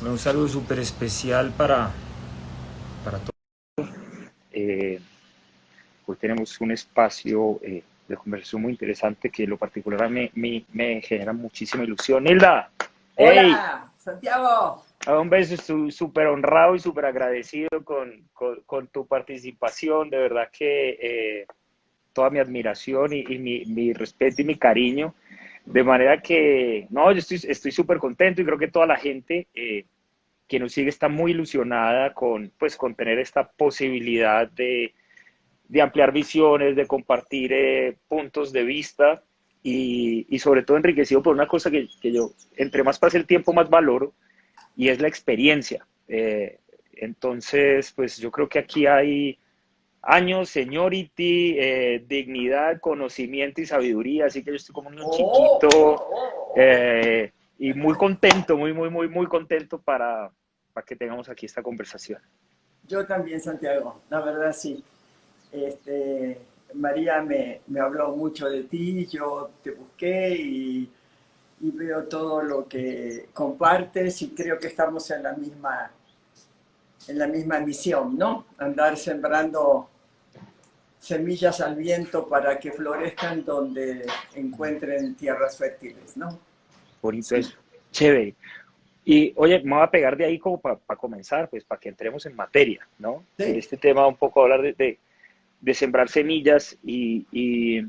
Un saludo súper especial para todos. Eh, Hoy tenemos un espacio de conversación muy interesante que en lo particular me genera muchísima ilusión. Hilda, hey, Hola, Santiago. a un beso, estoy súper honrado y súper agradecido con tu participación. De verdad que toda mi admiración y mi respeto y mi cariño. De manera que, no, yo estoy súper contento y creo que toda la gente que nos sigue está muy ilusionada con tener esta posibilidad de ampliar visiones, de compartir puntos de vista y sobre todo enriquecido por una cosa que yo, entre más pase el tiempo, más valoro y es la experiencia. Entonces, pues yo creo que aquí hay años, seniority, dignidad, conocimiento y sabiduría, así que yo estoy como un niño Oh, oh, chiquito oh, oh. y muy contento, muy contento para que tengamos aquí esta conversación. Yo también, Santiago, la verdad sí. María me habló mucho de ti, yo te busqué y veo todo lo que compartes y creo que estamos en la misma misión, ¿no? Andar sembrando semillas al viento para que florezcan donde encuentren tierras fértiles, ¿no? Bonito Sí, eso, chévere. Y oye, me voy a pegar de ahí como para comenzar, pues para que entremos en materia, ¿no? En sí. este tema un poco hablar de sembrar semillas y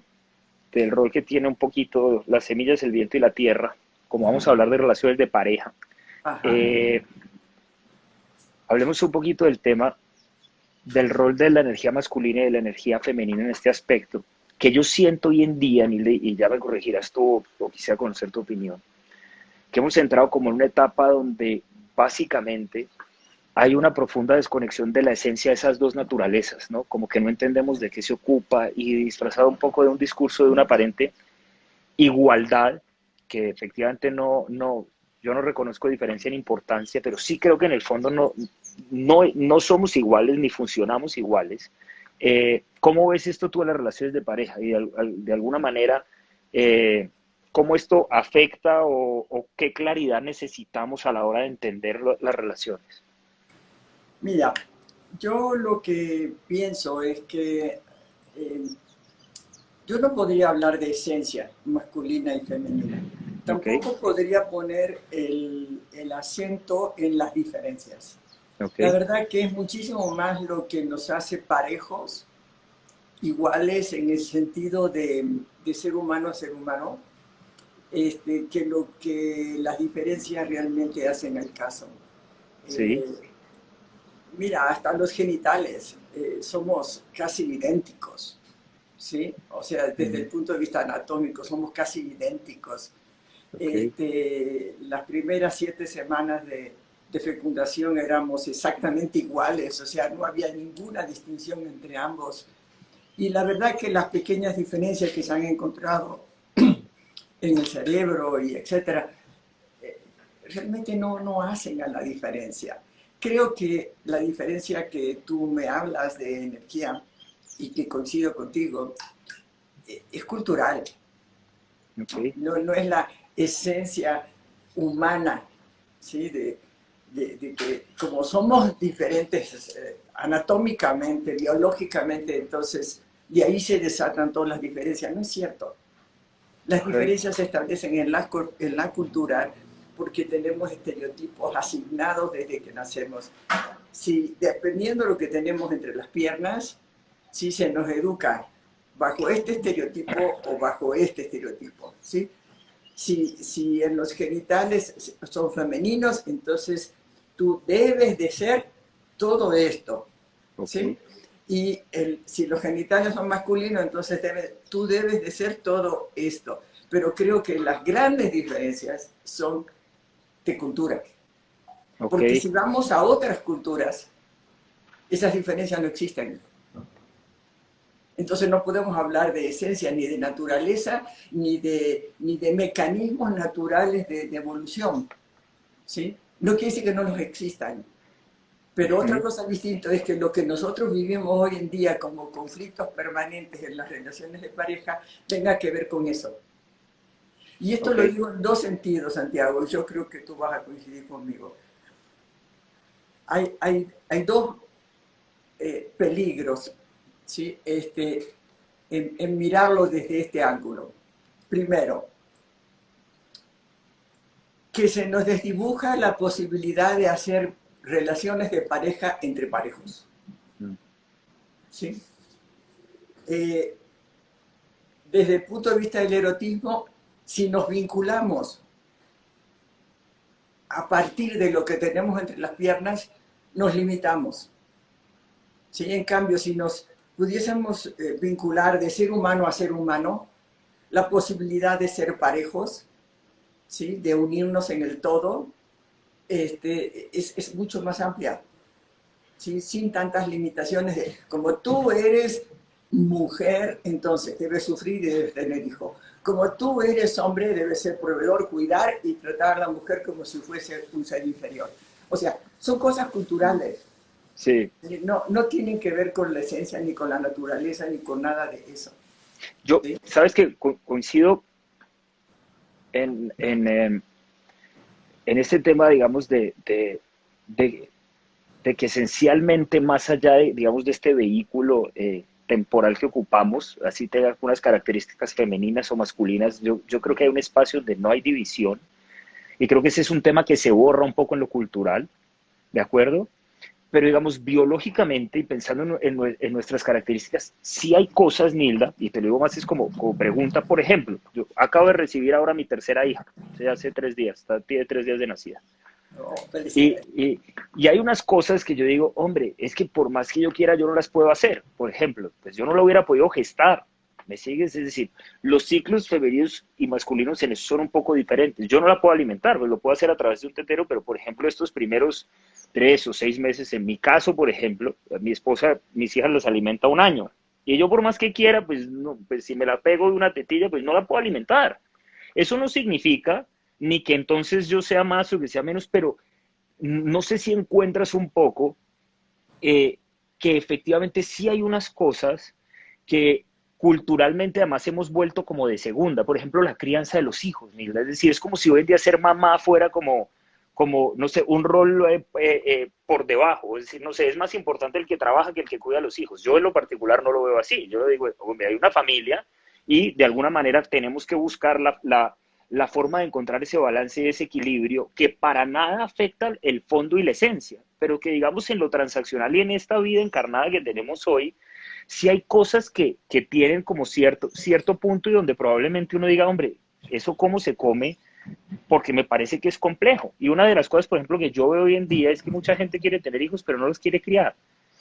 del rol que tiene un poquito las semillas, el viento y la tierra, como vamos a hablar de relaciones de pareja. Ajá. Eh, Hablemos un poquito del tema del rol de la energía masculina y de la energía femenina en este aspecto, que yo siento hoy en día, Nilde, y ya me corregirás tú o quisiera conocer tu opinión, que hemos entrado como en una etapa donde básicamente hay una profunda desconexión de la esencia de esas dos naturalezas, ¿no? Como que no entendemos de qué se ocupa y disfrazado un poco de un discurso de una aparente igualdad, que efectivamente yo no reconozco diferencia en importancia, pero sí creo que en el fondo no somos iguales ni funcionamos iguales. ¿Cómo ves esto tú en las relaciones de pareja? Y de alguna manera, ¿cómo esto afecta o qué claridad necesitamos a la hora de entender las relaciones? Mira, yo lo que pienso es que eh, yo no podría hablar de esencia masculina y femenina. Ok, Tampoco podría poner el acento en las diferencias. ok, La verdad que es muchísimo más lo que nos hace parejos, iguales en el sentido de ser humano a ser humano, que lo que las diferencias realmente hacen al caso. sí, Eh, Mira, hasta los genitales somos casi idénticos, ¿sí? O sea, desde el ujú, punto de vista anatómico somos casi idénticos. ok, Las primeras 7 semanas de fecundación éramos exactamente iguales, o sea, no había ninguna distinción entre ambos. Y la verdad que las pequeñas diferencias que se han encontrado en el cerebro y etcétera, realmente no hacen a la diferencia. Creo que la diferencia que tú me hablas de energía y que coincido contigo es cultural, ok, no es la esencia humana, ¿sí? De que como somos diferentes anatómicamente, biológicamente, entonces de ahí se desatan todas las diferencias. No es cierto. Las ok, diferencias se establecen en la cultura porque tenemos estereotipos asignados desde que nacemos. Si dependiendo de lo que tenemos entre las piernas, si se nos educa bajo este estereotipo o bajo este estereotipo, ¿sí? Si en los genitales son femeninos, entonces tú debes de ser todo esto, ok, ¿sí? Y si los genitales son masculinos, entonces tú debes de ser todo esto. Pero creo que las grandes diferencias son de cultura. ok, Porque si vamos a otras culturas, esas diferencias no existen. Entonces no podemos hablar de esencia, ni de naturaleza, ni de mecanismos naturales de evolución. ¿Sí? No quiere decir que no nos existan. Pero otra ujú, cosa distinta es que lo que nosotros vivimos hoy en día como conflictos permanentes en las relaciones de pareja tenga que ver con eso. Y esto ok, lo digo en dos sentidos, Santiago, y yo creo que tú vas a coincidir conmigo. hay dos peligros, ¿sí? En mirarlo desde este ángulo. Primero, que se nos desdibuja la posibilidad de hacer relaciones de pareja entre parejos. ¿Sí? Desde el punto de vista del erotismo, si nos vinculamos a partir de lo que tenemos entre las piernas, nos limitamos. ¿Sí? En cambio, si nos pudiésemos vincular de ser humano a ser humano, la posibilidad de ser parejos, ¿sí? De unirnos en el todo, es mucho más amplia, ¿sí? Sin tantas limitaciones de, como tú eres mujer, entonces debes sufrir y debes tener hijos. Como tú eres hombre, debes ser proveedor, cuidar y tratar a la mujer como si fuese un ser inferior. O sea, son cosas culturales. Sí. No tienen que ver con la esencia, ni con la naturaleza, ni con nada de eso. Yo, ¿Sí? sabes que coincido en, en, em, en este tema, digamos, de, de que esencialmente más allá de, digamos, de este vehículo temporal que ocupamos, así tenga algunas características femeninas o masculinas, yo creo que hay un espacio donde no hay división y creo que ese es un tema que se borra un poco en lo cultural, ¿de acuerdo? Pero digamos, biológicamente y pensando en nuestras características, sí hay cosas, Nilda, y te lo digo más es como pregunta, por ejemplo, yo acabo de recibir ahora mi tercera hija, o sea, hace 3 días, tiene 3 días de nacida. Oh, felicidades. Y hay unas cosas que yo digo, hombre, es que por más que yo quiera, yo no las puedo hacer. Por ejemplo, pues yo no lo hubiera podido gestar. ¿Me sigues? Es decir, los ciclos femeninos y masculinos en eso son un poco diferentes. Yo no la puedo alimentar, pues lo puedo hacer a través de un tetero, pero por ejemplo, estos primeros 3 o 6 meses, en mi caso, por ejemplo, mi esposa, mis hijas los alimenta 1 año. Y yo por más que quiera, pues, no, pues si me la pego de una tetilla, pues no la puedo alimentar. Eso no significa ni que entonces yo sea más o que sea menos, pero no sé si encuentras un poco eh, que efectivamente sí hay unas cosas que culturalmente además hemos vuelto como de segunda. Por ejemplo, la crianza de los hijos, Miguel. Es decir, es como si hoy en día ser mamá fuera como no sé, un rol por debajo. Es decir, no sé, es más importante el que trabaja que el que cuida a los hijos. Yo en lo particular no lo veo así. Yo digo, hombre, hay una familia y de alguna manera tenemos que buscar la forma de encontrar ese balance y ese equilibrio que para nada afecta el fondo y la esencia, pero que digamos en lo transaccional y en esta vida encarnada que tenemos hoy, sí hay cosas que tienen como cierto punto y donde probablemente uno diga, hombre, ¿eso cómo se come? Porque me parece que es complejo. Y una de las cosas, por ejemplo, que yo veo hoy en día es que mucha gente quiere tener hijos, pero no los quiere criar.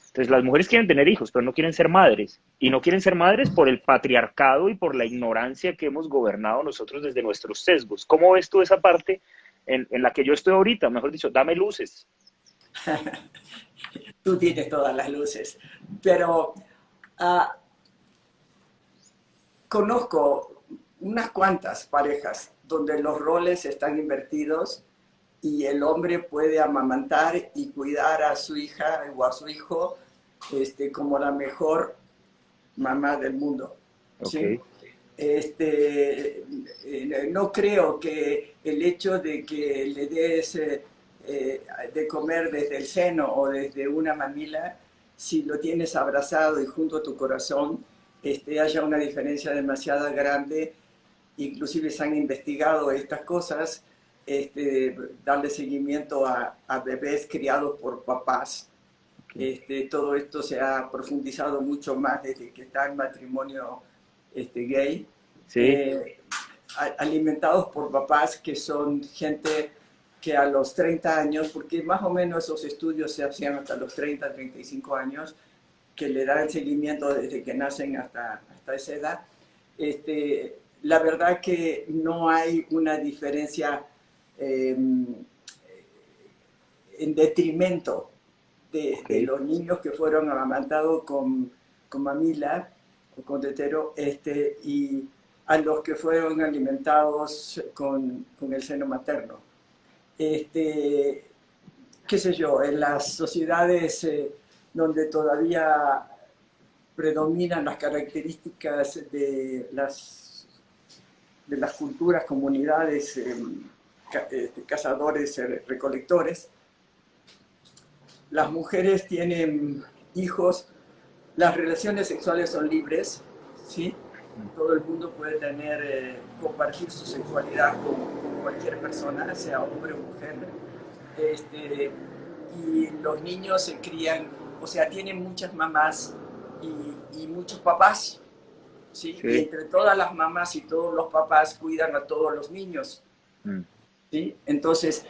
Entonces, las mujeres quieren tener hijos, pero no quieren ser madres. Y no quieren ser madres por el patriarcado y por la ignorancia que hemos gobernado nosotros desde nuestros sesgos. ¿Cómo ves tú esa parte en la que yo estoy ahorita? Mejor dicho, dame luces. Tú tienes todas las luces, pero ah, conozco unas cuantas parejas donde los roles están invertidos y el hombre puede amamantar y cuidar a su hija o a su hijo como la mejor mamá del mundo. Ok, ¿Sí? No creo que el hecho de que le des de comer desde el seno o desde una mamila, si lo tienes abrazado y junto a tu corazón, haya una diferencia demasiado grande. Inclusive se han investigado estas cosas, darle seguimiento a bebés criados por papás. Todo esto se ha profundizado mucho más desde que está el matrimonio gay, sí, eh, alimentados por papás que son gente que a los 30 años, porque más o menos esos estudios se hacían hasta los 30, 35 años, que le dan seguimiento desde que nacen hasta esa edad, la verdad que no hay una diferencia eh, en detrimento ok, de los niños que fueron amamantados con mamila o con tetero, y a los que fueron alimentados con el seno materno. Qué sé yo, en las sociedades donde todavía predominan las características de las culturas, comunidades, cazadores, recolectores, las mujeres tienen hijos, las relaciones sexuales son libres, ¿sí? Todo el mundo puede tener, compartir su sexualidad con cualquier persona, sea hombre o mujer. Y los niños se crían, o sea, tienen muchas mamás y muchos papás, ¿sí? Y Sí. entre todas las mamás y todos los papás cuidan a todos los niños, Mm. ¿sí? Entonces,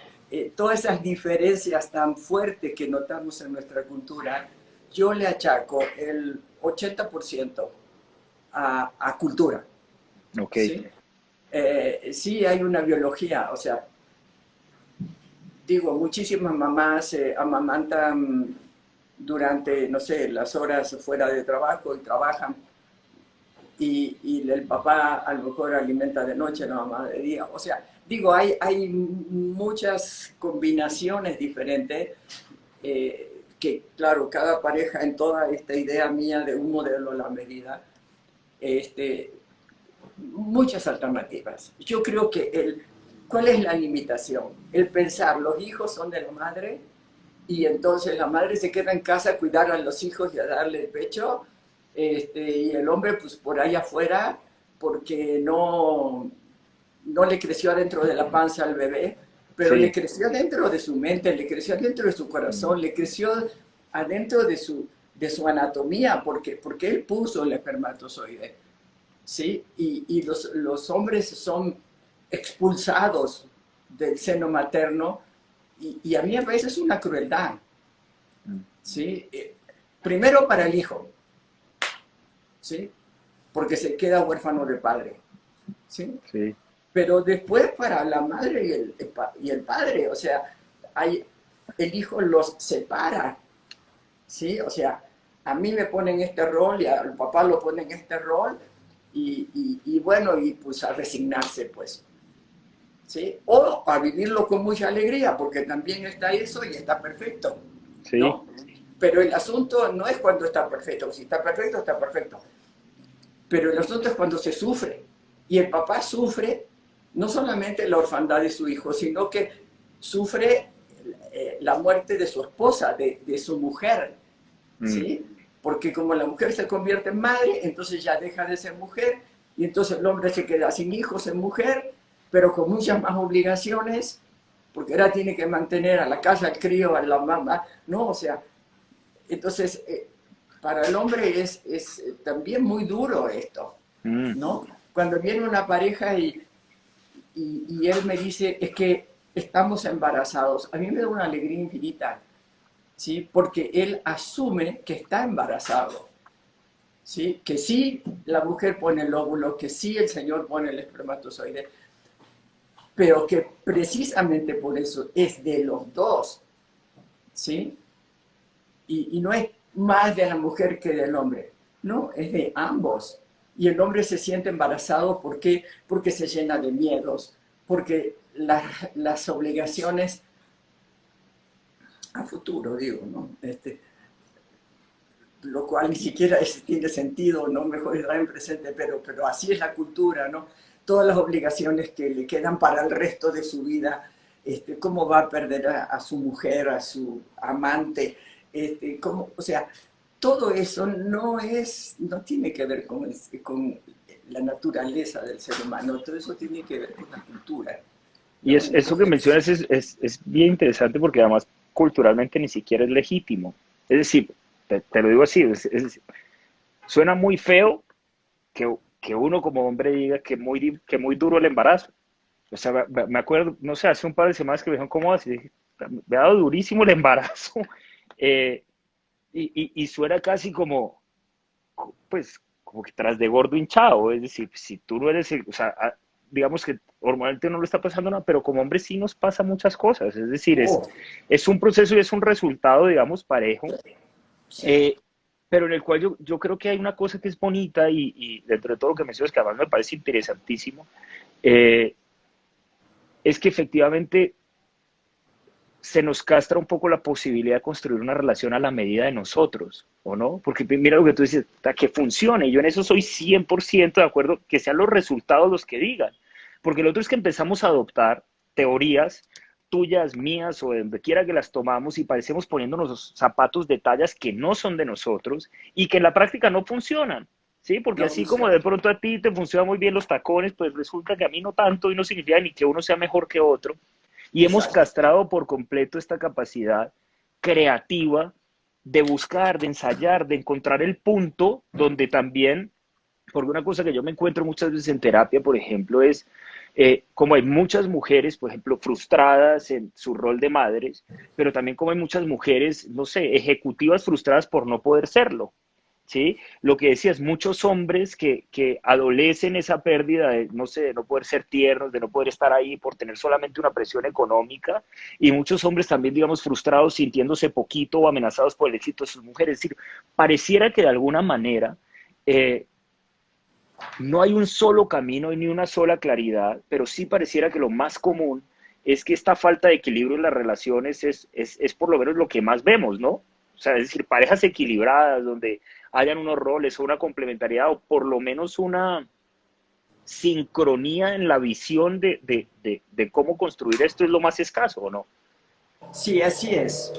todas esas diferencias tan fuertes que notamos en nuestra cultura, yo le achaco el 80% a cultura, Ok. ¿sí? Sí hay una biología, o sea, digo, muchísimas mamás amamantan durante, no sé, las horas fuera de trabajo y trabajan y el papá a lo mejor alimenta de noche, la mamá de día. O sea, digo, hay muchas combinaciones diferentes que, claro, cada pareja en toda esta idea mía de un modelo a la medida, este, muchas alternativas. Yo creo que ¿cuál es la limitación? El pensar, los hijos son de la madre y entonces la madre se queda en casa a cuidar a los hijos y a darle el pecho, y el hombre pues por ahí afuera porque no le creció adentro de la panza al bebé, pero le Sí. creció adentro de su mente, le creció adentro de su Mm. corazón, le creció adentro de su anatomía, porque él puso el espermatozoide. ¿Sí? Y los hombres son expulsados del seno materno y a mí a veces es una crueldad, Mm. ¿sí? Primero para el hijo, ¿sí? Porque se queda huérfano de padre, ¿sí? Sí. Pero después para la madre y el padre, o sea, el hijo los separa, ¿sí? O sea, a mí me ponen este rol y al papá lo ponen este rol y bueno, y pues a resignarse, pues, ¿sí? O a vivirlo con mucha alegría, porque también está eso y está perfecto, Sí. ¿no? Pero el asunto no es cuando está perfecto, si está perfecto, está perfecto. Pero el asunto es cuando se sufre. Y el papá sufre no solamente la orfandad de su hijo, sino que sufre la muerte de su esposa, de su mujer, Mm. ¿sí? Porque como la mujer se convierte en madre, entonces ya deja de ser mujer y entonces el hombre se queda sin hijos, en mujer, pero con muchas más obligaciones, porque ahora tiene que mantener a la casa, al crío, a la mamá, ¿no? O sea, entonces para el hombre es también muy duro esto, Mm. ¿no? Cuando viene una pareja y él me dice, es que estamos embarazados, a mí me da una alegría infinita, ¿sí? Porque él asume que está embarazado, ¿sí? Que sí la mujer pone el óvulo, que sí el Señor pone el espermatozoide, pero que precisamente por eso es de los dos, ¿sí? Y no es más de la mujer que del hombre, no, es de ambos. Y el hombre se siente embarazado porque se llena de miedos, porque las obligaciones a futuro, digo, ¿no? Lo cual ni siquiera tiene sentido, ¿no? Mejor estar en presente, pero así es la cultura, ¿no? Todas las obligaciones que le quedan para el resto de su vida, cómo va a perder a su mujer, a su amante, cómo, o sea, todo eso no tiene que ver con la naturaleza del ser humano, todo eso tiene que ver con la cultura, Y ¿no? eso que Entonces, mencionas es bien interesante porque además culturalmente ni siquiera es legítimo. Es decir, te lo digo así, suena muy feo que uno como hombre diga que muy duro el embarazo. O sea, me acuerdo, no sé, hace un par de semanas que me dijeron cómo vas y dije, me ha dado durísimo el embarazo. Eh, y suena casi como, pues, como que tras de gordo hinchado. Es decir, si tú no eres, o sea, digamos que hormonalmente no le está pasando nada, pero como hombre sí nos pasa muchas cosas. Es decir, oh, es un proceso y es un resultado, digamos, parejo. sí, Eh, pero en el cual yo creo que hay una cosa que es bonita y dentro de todo lo que mencionas, que además me parece interesantísimo, eh, es que efectivamente se nos castra un poco la posibilidad de construir una relación a la medida de nosotros, ¿o no? Porque mira lo que tú dices, que funcione, y yo en eso soy 100% de acuerdo, que sean los resultados los que digan, porque lo otro es que empezamos a adoptar teorías tuyas, mías o de donde quiera que las tomamos y parecemos poniéndonos los zapatos de tallas que no son de nosotros y que en la práctica no funcionan. Sí, porque No así como funciona. de pronto a ti te funcionan muy bien los tacones, pues resulta que a mí no tanto y no significa ni que uno sea mejor que otro. Y hemos Exacto. castrado por completo esta capacidad creativa de buscar, de ensayar, de encontrar el punto donde también, porque una cosa que yo me encuentro muchas veces en terapia, por ejemplo, es como hay muchas mujeres, por ejemplo, frustradas en su rol de madres, pero también como hay muchas mujeres, no sé, ejecutivas frustradas por no poder serlo. ¿Sí? Lo que decías, muchos hombres que adolecen esa pérdida de, no sé, de no poder ser tiernos, de no poder estar ahí por tener solamente una presión económica, y muchos hombres también, digamos, frustrados, sintiéndose poquito o amenazados por el éxito de sus mujeres. Es decir, pareciera que de alguna manera eh, no hay un solo camino ni una sola claridad, pero sí pareciera que lo más común es que esta falta de equilibrio en las relaciones es por lo menos lo que más vemos, ¿no? O sea, es decir, parejas equilibradas donde hayan unos roles o una complementariedad o por lo menos una sincronía en la visión de cómo construir esto es lo más escaso, ¿o no? Sí, así es.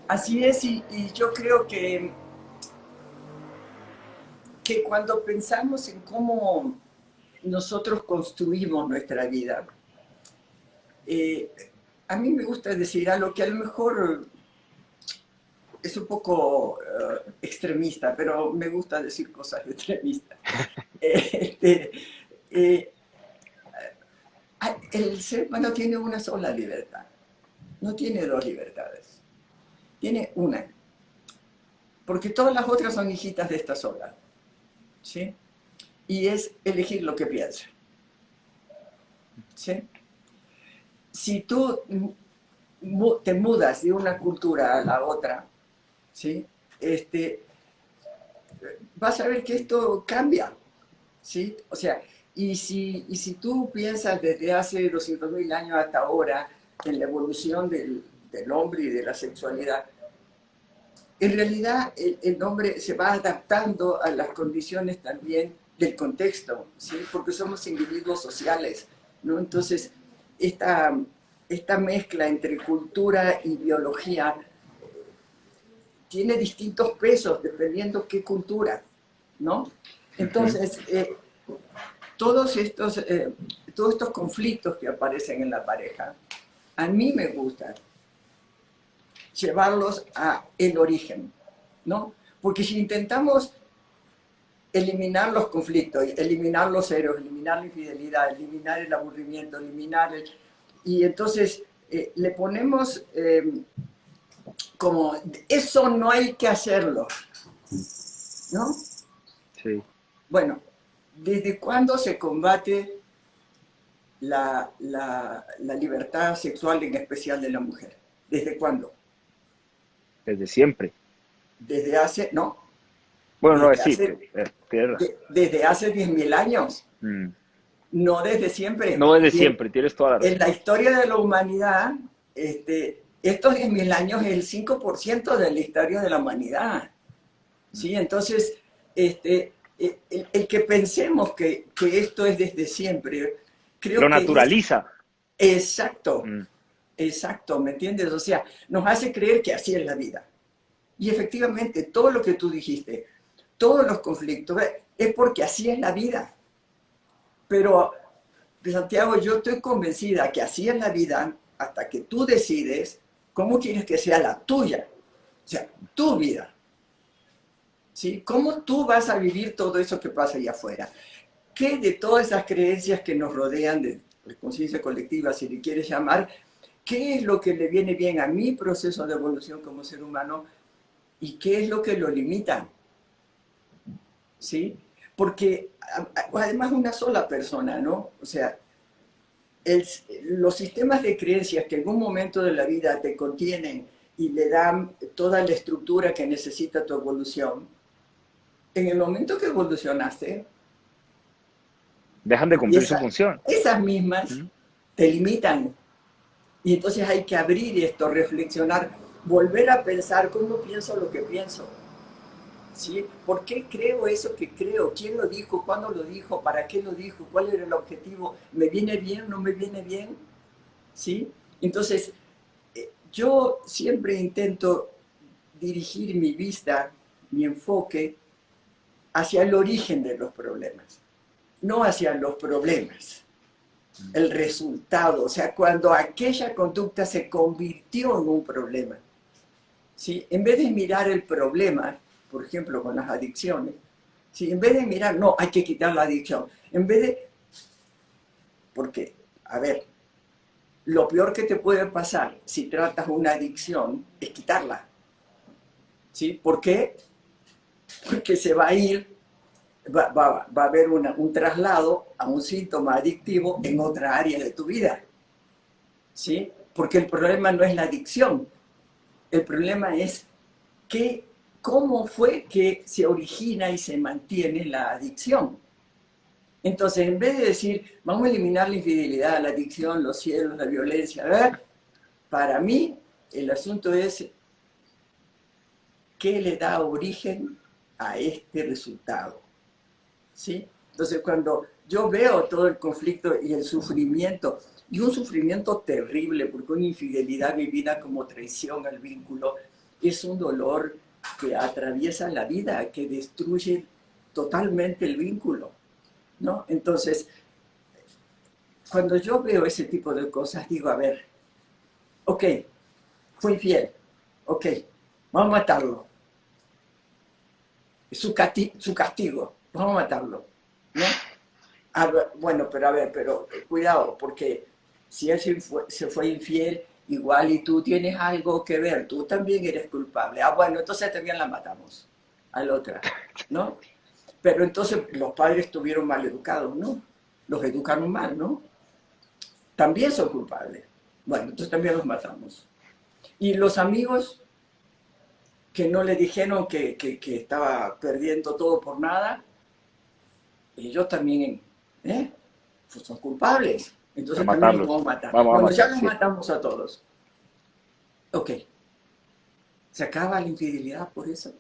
Así es, y yo creo que cuando pensamos en cómo nosotros construimos nuestra vida, eh, a mí me gusta decir algo que a lo mejor es un poco extremista, pero me gusta decir cosas extremistas. Este, eh, el ser humano tiene una sola libertad, no tiene dos libertades, tiene una, porque todas las otras son hijitas de esta sola, ¿sí? Y es elegir lo que piensa, ¿sí? Si tú te mudas de una cultura a la otra, ¿sí? Vas a ver que esto cambia, ¿sí? O sea, y si tú piensas desde hace 200.000 años hasta ahora en la evolución del hombre y de la sexualidad, en realidad el hombre se va adaptando a las condiciones también del contexto, ¿sí? Porque somos individuos sociales, ¿no? Entonces, esta, esta mezcla entre cultura y biología tiene distintos pesos dependiendo qué cultura, ¿no? Uh -huh. Entonces, todos estos conflictos que aparecen en la pareja, a mí me gusta llevarlos a el origen, ¿no? Porque si intentamos eliminar los conflictos, eliminar los ceros, eliminar la infidelidad, eliminar el aburrimiento, y entonces le ponemos como, eso no hay que hacerlo, ¿no? Sí. Bueno, ¿desde cuándo se combate la libertad sexual, en especial de la mujer? ¿Desde cuándo? Desde siempre. Desde hace, no, Bueno, no, desde sí, hace, tienes razón. desde hace 10.000 años, Mm. no desde siempre. No desde Y siempre, tienes toda la en razón. la historia de la humanidad, estos 10.000 años es el 5% de la historia de la humanidad. ¿Sí? Entonces, el que pensemos que esto es desde siempre, creo Lo que es naturaliza. exacto, Mm. exacto, ¿me entiendes? O sea, nos hace creer que así es la vida. Y efectivamente, todo lo que tú dijiste, todos los conflictos, es porque así es la vida. Pero, Santiago, yo estoy convencida que así es la vida hasta que tú decides cómo quieres que sea la tuya. O sea, tu vida. ¿Sí? ¿Cómo tú vas a vivir todo eso que pasa allá afuera? ¿Qué de todas esas creencias que nos rodean de conciencia colectiva, si le quieres llamar, qué es lo que le viene bien a mi proceso de evolución como ser humano y qué es lo que lo limita? ¿Sí? Porque además una sola persona, ¿no? O sea, el, los sistemas de creencias que en un momento de la vida te contienen y le dan toda la estructura que necesita tu evolución, en el momento que evolucionaste, Dejan de cumplir su función. esas mismas Mm. te limitan. Y entonces hay que abrir esto, reflexionar, volver a pensar cómo pienso lo que pienso. ¿Sí? ¿Por qué creo eso que creo? ¿Quién lo dijo? ¿Cuándo lo dijo? ¿Para qué lo dijo? ¿Cuál era el objetivo? ¿Me viene bien? ¿No me viene bien? ¿Sí? Entonces, yo siempre intento dirigir mi vista, mi enfoque, hacia el origen de los problemas, no hacia los problemas, el resultado, o sea, cuando aquella conducta se convirtió en un problema. ¿Sí? En vez de mirar el problema, por ejemplo, con las adicciones, ¿sí? En vez de mirar, no, hay que quitar la adicción, en vez de, porque, a ver, lo peor que te puede pasar si tratas una adicción es quitarla. ¿Sí? ¿Por qué? Porque se va a ir, va a haber un traslado a un síntoma adictivo en otra área de tu vida. ¿Sí? Porque el problema no es la adicción, el problema es cómo fue que se origina y se mantiene la adicción. Entonces, en vez de decir, vamos a eliminar la infidelidad, la adicción, los celos, la violencia, ¿verdad? Para mí, el asunto es qué le da origen a este resultado. ¿Sí? Entonces, cuando yo veo todo el conflicto y el sufrimiento, y un sufrimiento terrible, porque una infidelidad vivida como traición al vínculo, es un dolor que atraviesa la vida, que destruye totalmente el vínculo, ¿no? Entonces, cuando yo veo ese tipo de cosas, digo, a ver, ok, fue infiel, ok, vamos a matarlo, es su castigo, vamos a matarlo, ¿no? Ver, bueno, pero a ver, pero cuidado, porque si él se fue infiel, igual y tú tienes algo que ver, tú también eres culpable. Ah, bueno, entonces también la matamos a la otra, ¿no? Pero entonces los padres estuvieron mal educados, ¿no? Los educaron mal, ¿no? También son culpables. Bueno, entonces también los matamos. Y los amigos que no le dijeron que estaba perdiendo todo por nada, ellos también, ¿eh? Pues son culpables. A Entonces también los matarlos. vamos a matar. Vamos a Bueno, ya matar, los sí. matamos a todos. Ok. ¿Se acaba la infidelidad por eso?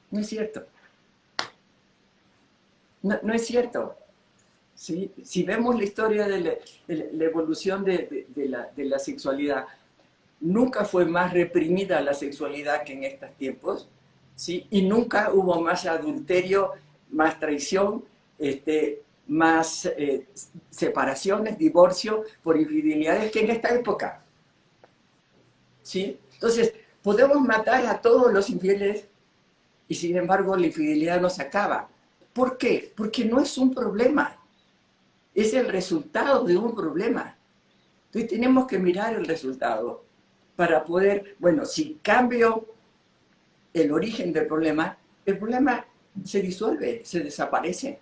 No es cierto. No, no es cierto. ¿Sí? Si vemos la historia de la evolución de la sexualidad, nunca fue más reprimida la sexualidad que en estos tiempos, ¿sí? Y nunca hubo más adulterio, más traición, más separaciones, divorcio por infidelidades que en esta época, ¿sí? Entonces, podemos matar a todos los infieles y sin embargo la infidelidad no se acaba. ¿Por qué? Porque no es un problema, es el resultado de un problema. Entonces tenemos que mirar el resultado para poder, bueno, si cambio el origen del problema, el problema se disuelve, se desaparece.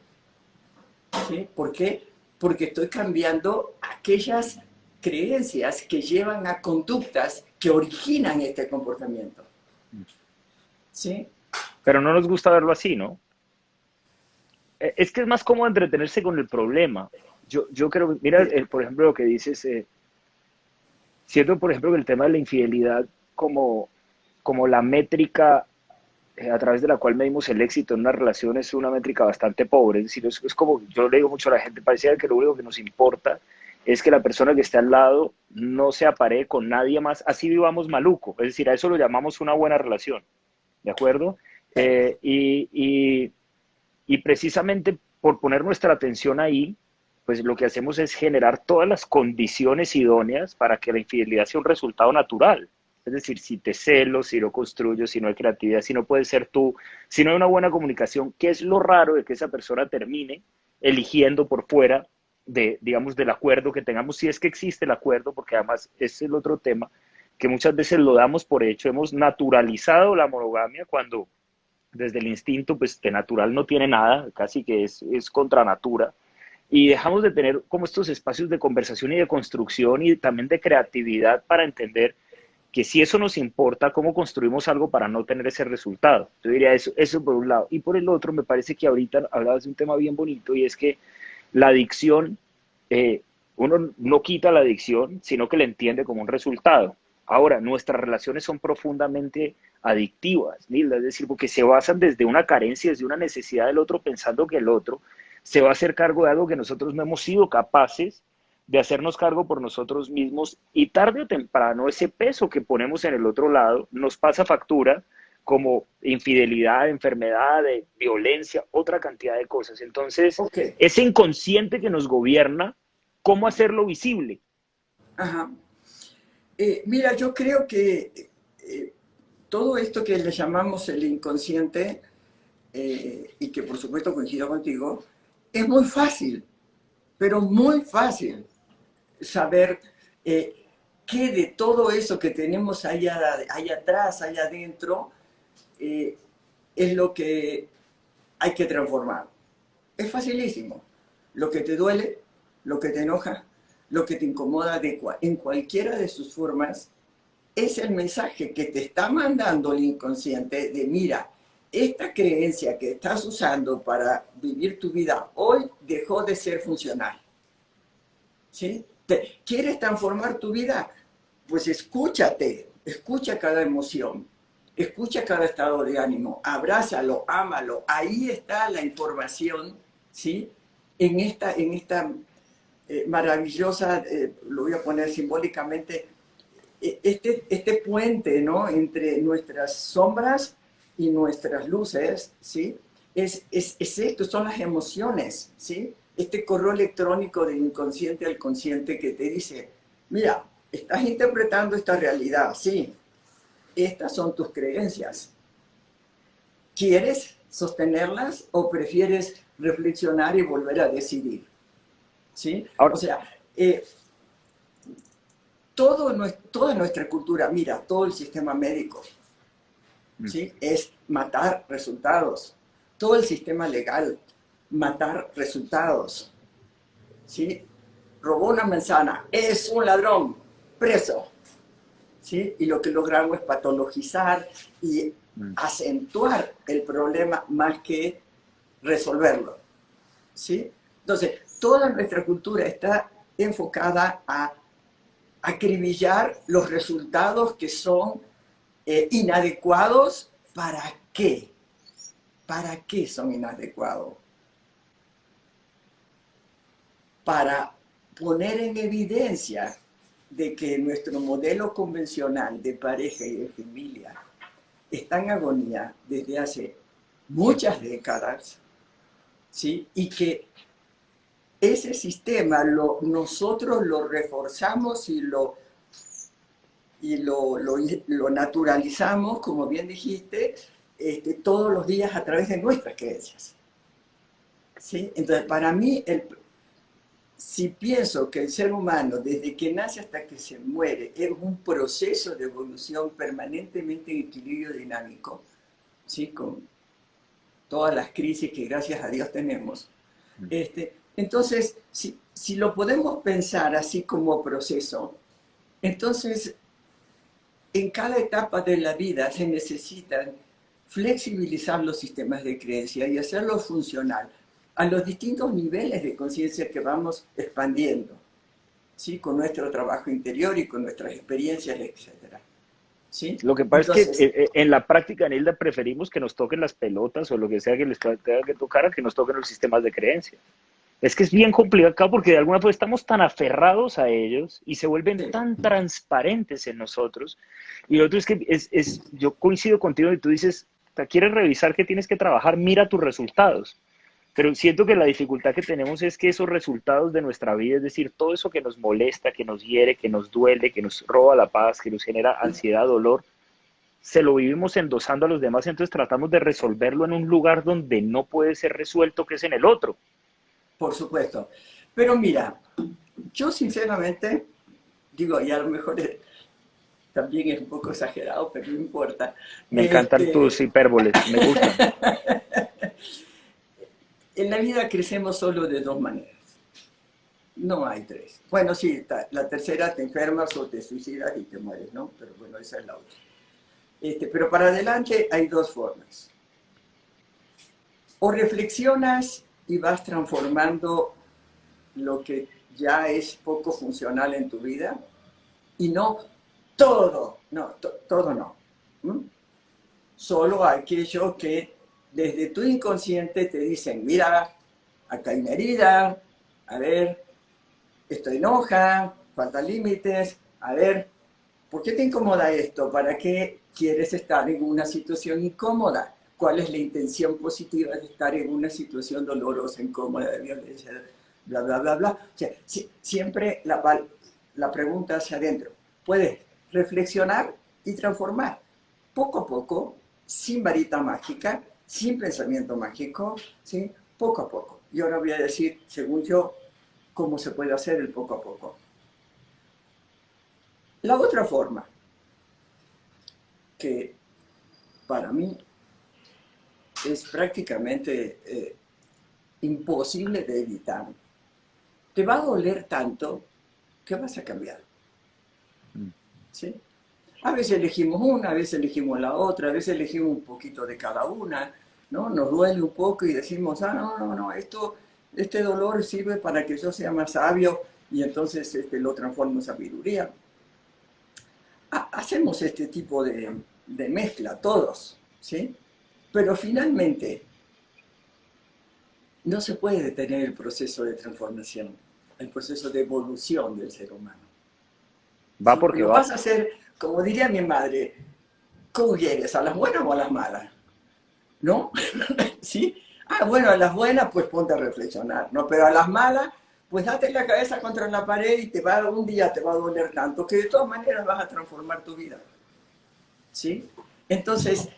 ¿Sí? ¿Por qué? Porque estoy cambiando aquellas creencias que llevan a conductas que originan este comportamiento. ¿Sí? Pero no nos gusta verlo así, ¿no? Es que es más cómodo entretenerse con el problema. Yo creo, mira, por ejemplo, lo que dices, siento, por ejemplo, que el tema de la infidelidad como la métrica a través de la cual medimos el éxito en una relación es una métrica bastante pobre. Es decir, es como, yo le digo mucho a la gente, parecía que lo único que nos importa es que la persona que esté al lado no se aparee con nadie más, así vivamos maluco. Es decir, a eso lo llamamos una buena relación, ¿de acuerdo? Y precisamente por poner nuestra atención ahí, pues lo que hacemos es generar todas las condiciones idóneas para que la infidelidad sea un resultado natural. Es decir, si te celo, si no construyo, si no hay creatividad, si no puedes ser tú, si no hay una buena comunicación, ¿qué es lo raro de que esa persona termine eligiendo por fuera de, digamos, del acuerdo que tengamos, si es que existe el acuerdo, porque además ese es el otro tema, que muchas veces lo damos por hecho, hemos naturalizado la monogamia cuando desde el instinto, pues de natural no tiene nada, casi que es contra natura, y dejamos de tener como estos espacios de conversación y de construcción y también de creatividad para entender que si eso nos importa, cómo construimos algo para no tener ese resultado. Yo diría eso por un lado. Y por el otro, me parece que ahorita hablabas de un tema bien bonito y es que la adicción, uno no quita la adicción, sino que la entiende como un resultado. Ahora, nuestras relaciones son profundamente adictivas, Nilda, es decir, porque se basan desde una carencia, desde una necesidad del otro, pensando que el otro se va a hacer cargo de algo que nosotros no hemos sido capaces de hacernos cargo por nosotros mismos, y tarde o temprano ese peso que ponemos en el otro lado nos pasa factura, como infidelidad, enfermedad, violencia, otra cantidad de cosas. Entonces, Ok, ese inconsciente que nos gobierna, ¿cómo hacerlo visible? ajá. Mira, yo creo que todo esto que le llamamos el inconsciente, y que por supuesto coincido contigo, es muy fácil, pero muy fácil saber qué de todo eso que tenemos allá atrás, allá adentro, eh, es lo que hay que transformar. Es facilísimo. Lo que te duele, lo que te enoja, lo que te incomoda en cualquiera de sus formas, es el mensaje que te está mandando el inconsciente de, mira, esta creencia que estás usando para vivir tu vida hoy dejó de ser funcional. ¿Sí? ¿Quieres transformar tu vida? Pues escúchate, escucha cada emoción, escucha cada estado de ánimo, abrázalo, ámalo. Ahí está la información, ¿sí? En esta maravillosa, lo voy a poner simbólicamente, este puente, ¿no? Entre nuestras sombras y nuestras luces, ¿sí? Es esto, son las emociones, ¿sí? Este correo electrónico del inconsciente al consciente que te dice, mira, estás interpretando esta realidad, sí, estas son tus creencias. ¿Quieres sostenerlas o prefieres reflexionar y volver a decidir? ¿Sí? O Ahora, sea, toda nuestra cultura, mira, todo el sistema médico, ¿sí? Es matar resultados. Todo el sistema legal, matar resultados, ¿sí? Robó una manzana, es un ladrón, preso, ¿sí? Y lo que logramos es patologizar y acentuar el problema más que resolverlo, ¿sí? Entonces, toda nuestra cultura está enfocada a acribillar los resultados que son inadecuados. ¿Para qué? ¿Para qué son inadecuados? Para poner en evidencia de que nuestro modelo convencional de pareja y de familia está en agonía desde hace muchas décadas, ¿sí? Y que ese sistema nosotros lo reforzamos y lo naturalizamos, como bien dijiste, todos los días a través de nuestras creencias. ¿Sí? Entonces, para mí, si pienso que el ser humano, desde que nace hasta que se muere, es un proceso de evolución permanentemente en equilibrio dinámico, ¿sí? Con todas las crisis que gracias a Dios tenemos, entonces, si lo podemos pensar así como proceso, entonces en cada etapa de la vida se necesitan flexibilizar los sistemas de creencia y hacerlos funcional a los distintos niveles de conciencia que vamos expandiendo, ¿sí? Con nuestro trabajo interior y con nuestras experiencias, etcétera, ¿sí? lo que pasa es que Entonces, en la práctica, Nilda, preferimos que nos toquen las pelotas o lo que sea que les tenga que tocar, a que nos toquen los sistemas de creencia. Es que es bien complicado porque de alguna forma estamos tan aferrados a ellos y se vuelven sí, tan transparentes en nosotros. Y lo otro es que yo coincido contigo y tú dices, quieres revisar qué tienes que trabajar, mira tus resultados. Pero siento que la dificultad que tenemos es que esos resultados de nuestra vida, es decir, todo eso que nos molesta, que nos hiere, que nos duele, que nos roba la paz, que nos genera ansiedad, dolor, se lo vivimos endosando a los demás, entonces tratamos de resolverlo en un lugar donde no puede ser resuelto, que es en el otro. por supuesto. Pero mira, yo sinceramente digo, y a lo mejor también es un poco exagerado, pero no importa. Me encantan tus hipérboles, me gustan. En la vida crecemos solo de dos maneras. No hay tres. Bueno, sí, la tercera te enfermas o te suicidas y te mueres, ¿no? Pero bueno, esa es la otra. Pero para adelante hay dos formas. O reflexionas y vas transformando lo que ya es poco funcional en tu vida, y no todo, no, todo no. ¿Mm? Solo aquello que desde tu inconsciente te dicen, mira, acá hay una herida, a ver, esto enoja, faltan límites, a ver, ¿por qué te incomoda esto? ¿Para qué quieres estar en una situación incómoda? ¿Cuál es la intención positiva de estar en una situación dolorosa, incómoda, de violencia, bla, bla, bla, bla? O sea, siempre la pregunta hacia adentro. Puedes reflexionar y transformar poco a poco, sin varita mágica, sin pensamiento mágico, ¿sí? Poco a poco. Y ahora voy a decir, según yo, cómo se puede hacer el poco a poco. La otra forma, que para mí es prácticamente imposible de evitar, te va a doler tanto que vas a cambiar. Mm. ¿Sí? A veces elegimos una, a veces elegimos la otra, a veces elegimos un poquito de cada una, ¿no? Nos duele un poco y decimos, ah, no, no, no, este dolor sirve para que yo sea más sabio y entonces lo transformo en sabiduría. Hacemos este tipo de mezcla todos, ¿sí? Pero finalmente no se puede detener el proceso de transformación, el proceso de evolución del ser humano. Va ¿Sí? porque Lo va. vas a hacer, como diría mi madre, ¿cómo quieres? ¿A las buenas o a las malas? ¿No? ¿Sí? Ah, bueno, a las buenas pues ponte a reflexionar, ¿no? Pero a las malas pues date la cabeza contra la pared y un día te va a doler tanto que de todas maneras vas a transformar tu vida. ¿Sí? Entonces,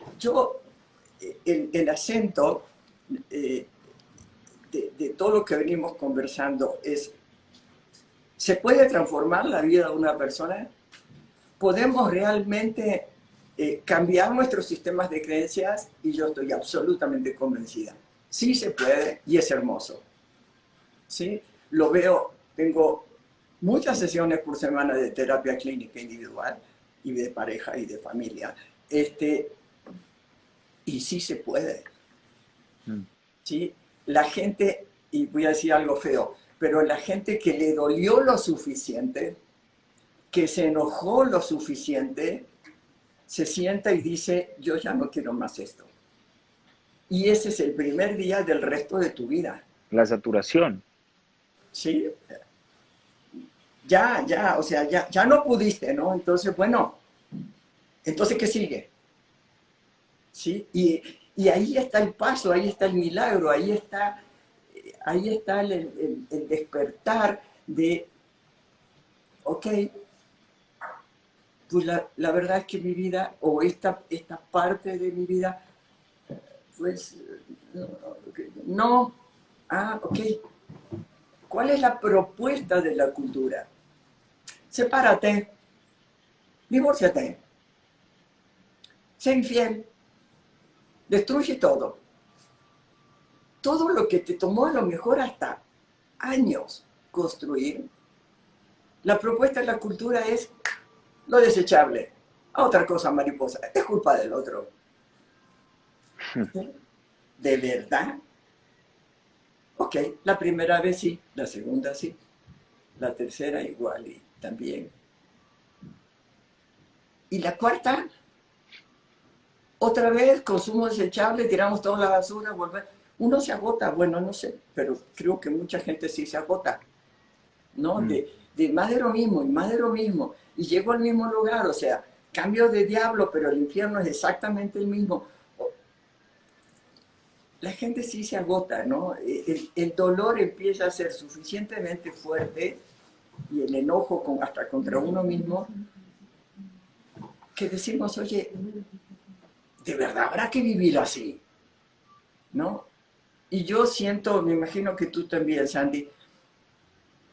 el acento eh, de todo lo que venimos conversando es, ¿se puede transformar la vida de una persona? ¿Podemos realmente cambiar nuestros sistemas de creencias? Y yo estoy absolutamente convencida. Sí se puede y es hermoso. ¿Sí? Lo veo, tengo muchas sesiones por semana de terapia clínica individual y de pareja y de familia. Y sí se puede. Mm. ¿Sí? La gente, y voy a decir algo feo, pero la gente que le dolió lo suficiente, que se enojó lo suficiente, se sienta y dice, yo ya no quiero más esto. Y ese es el primer día del resto de tu vida. La saturación. ¿Sí? Ya, o sea, ya no pudiste, ¿no? Entonces, bueno, entonces, ¿qué sigue? ¿Sí? Y ahí está el paso, ahí está el milagro, ahí está el despertar de, ok, pues la verdad es que mi vida, o esta parte de mi vida, pues no. Ah, ok. ¿Cuál es la propuesta de la cultura? Sepárate, divórciate, sé infiel, destruye todo. Todo lo que te tomó a lo mejor hasta años construir, la propuesta de la cultura es lo desechable. A otra cosa, mariposa, es culpa del otro. ¿Sí? ¿De verdad? Ok, la primera vez sí, la segunda sí, la tercera igual y también. Y la cuarta, otra vez, consumo desechable, tiramos toda la basura, volver. Uno se agota, bueno, no sé, pero creo que mucha gente sí se agota, ¿no? Mm. De más de lo mismo y más de lo mismo. Y llego al mismo lugar, o sea, cambio de diablo, pero el infierno es exactamente el mismo. La gente sí se agota, ¿no? El dolor empieza a ser suficientemente fuerte y el enojo hasta contra uno mismo, que decimos, oye, ¿de verdad habrá que vivir así? ¿No? Y yo siento, me imagino que tú también, Sandy,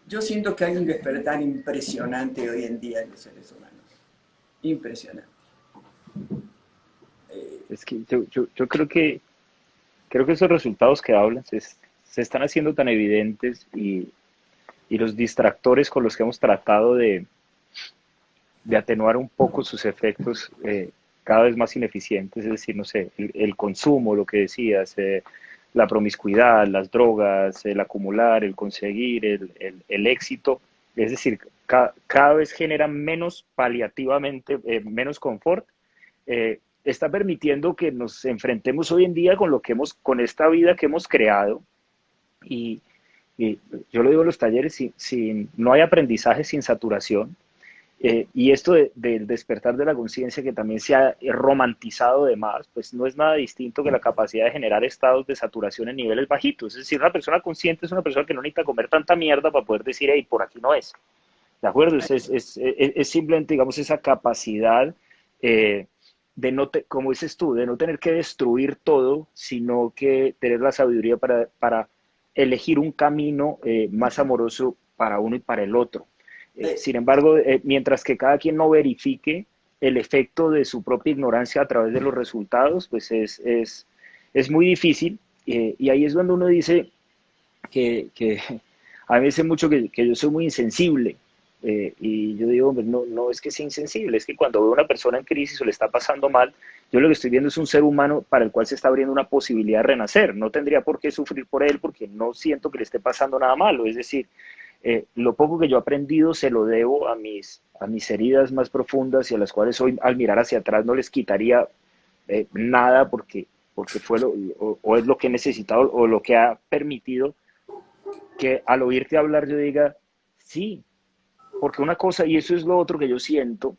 yo siento que hay un despertar impresionante hoy en día en los seres humanos. Impresionante. Eh, Es que yo creo que esos resultados que hablan se están haciendo tan evidentes y los distractores con los que hemos tratado de atenuar un poco sus efectos cada vez más ineficientes, es decir, no sé, el consumo, lo que decías, la promiscuidad, las drogas, el acumular, el conseguir, el éxito, es decir, cada vez genera menos paliativamente, menos confort, está permitiendo que nos enfrentemos hoy en día con lo que con esta vida que hemos creado, Y, y yo lo digo en los talleres, no hay aprendizaje sin saturación. Y esto del despertar de la conciencia que también se ha romantizado de más, pues no es nada distinto que la capacidad de generar estados de saturación en niveles bajitos. Es decir, una persona consciente es una persona que no necesita comer tanta mierda para poder decir, hey, por aquí no es. ¿De acuerdo? Es simplemente, digamos, esa capacidad de no, como dices tú, de no tener que destruir todo, sino que tener la sabiduría para elegir un camino más amoroso para uno y para el otro. Eh, Sin embargo, mientras que cada quien no verifique el efecto de su propia ignorancia a través de los resultados, pues es muy difícil. Y ahí es donde uno dice que a mí me dice mucho que yo soy muy insensible. Y yo digo, hombre, no, no es que sea insensible, es que cuando veo a una persona en crisis o le está pasando mal, yo lo que estoy viendo es un ser humano para el cual se está abriendo una posibilidad de renacer. No tendría por qué sufrir por él porque no siento que le esté pasando nada malo. Es decir, lo poco que yo he aprendido se lo debo a mis heridas más profundas y a las cuales hoy al mirar hacia atrás no les quitaría nada porque fue o es lo que he necesitado o lo que ha permitido que al oírte hablar yo diga, sí, porque una cosa, y eso es lo otro que yo siento,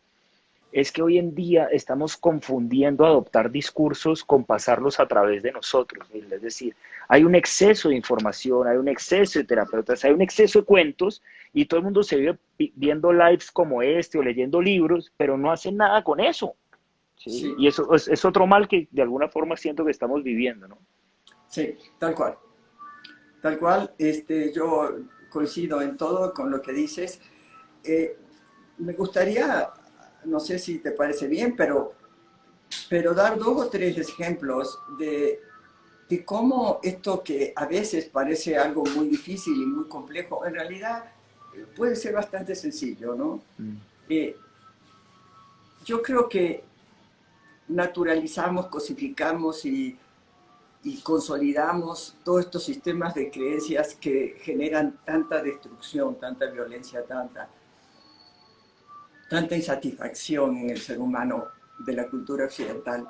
es que hoy en día estamos confundiendo adoptar discursos con pasarlos a través de nosotros. Es decir, hay un exceso de información, hay un exceso de terapeutas, hay un exceso de cuentos y todo el mundo se vive viendo lives como este o leyendo libros, pero no hace nada con eso. ¿Sí? sí, Y eso es otro mal que de alguna forma siento que estamos viviendo, ¿no? sí, tal cual. Tal cual, yo coincido en todo con lo que dices. Eh, Me gustaría, no sé si te parece bien, pero dar dos o tres ejemplos de cómo esto que a veces parece algo muy difícil y muy complejo, en realidad puede ser bastante sencillo, ¿no? Mm. Eh, yo creo que naturalizamos, cosificamos y consolidamos todos estos sistemas de creencias que generan tanta destrucción, tanta violencia, tanta insatisfacción en el ser humano de la cultura occidental,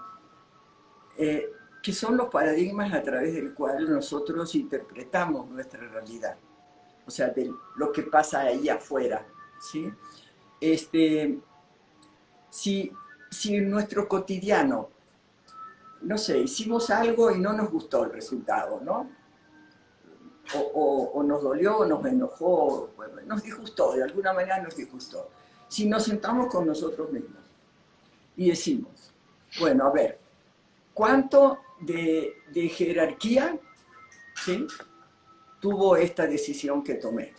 que son los paradigmas a través del cual nosotros interpretamos nuestra realidad, o sea, de lo que pasa ahí afuera, ¿sí? Este, si, si en nuestro cotidiano, no sé, hicimos algo y no nos gustó el resultado, ¿no? O nos dolió, o nos enojó, nos disgustó, de alguna manera nos disgustó. Si nos sentamos con nosotros mismos y decimos, bueno, a ver, ¿cuánto de jerarquía, ¿sí?, tuvo esta decisión que tomé?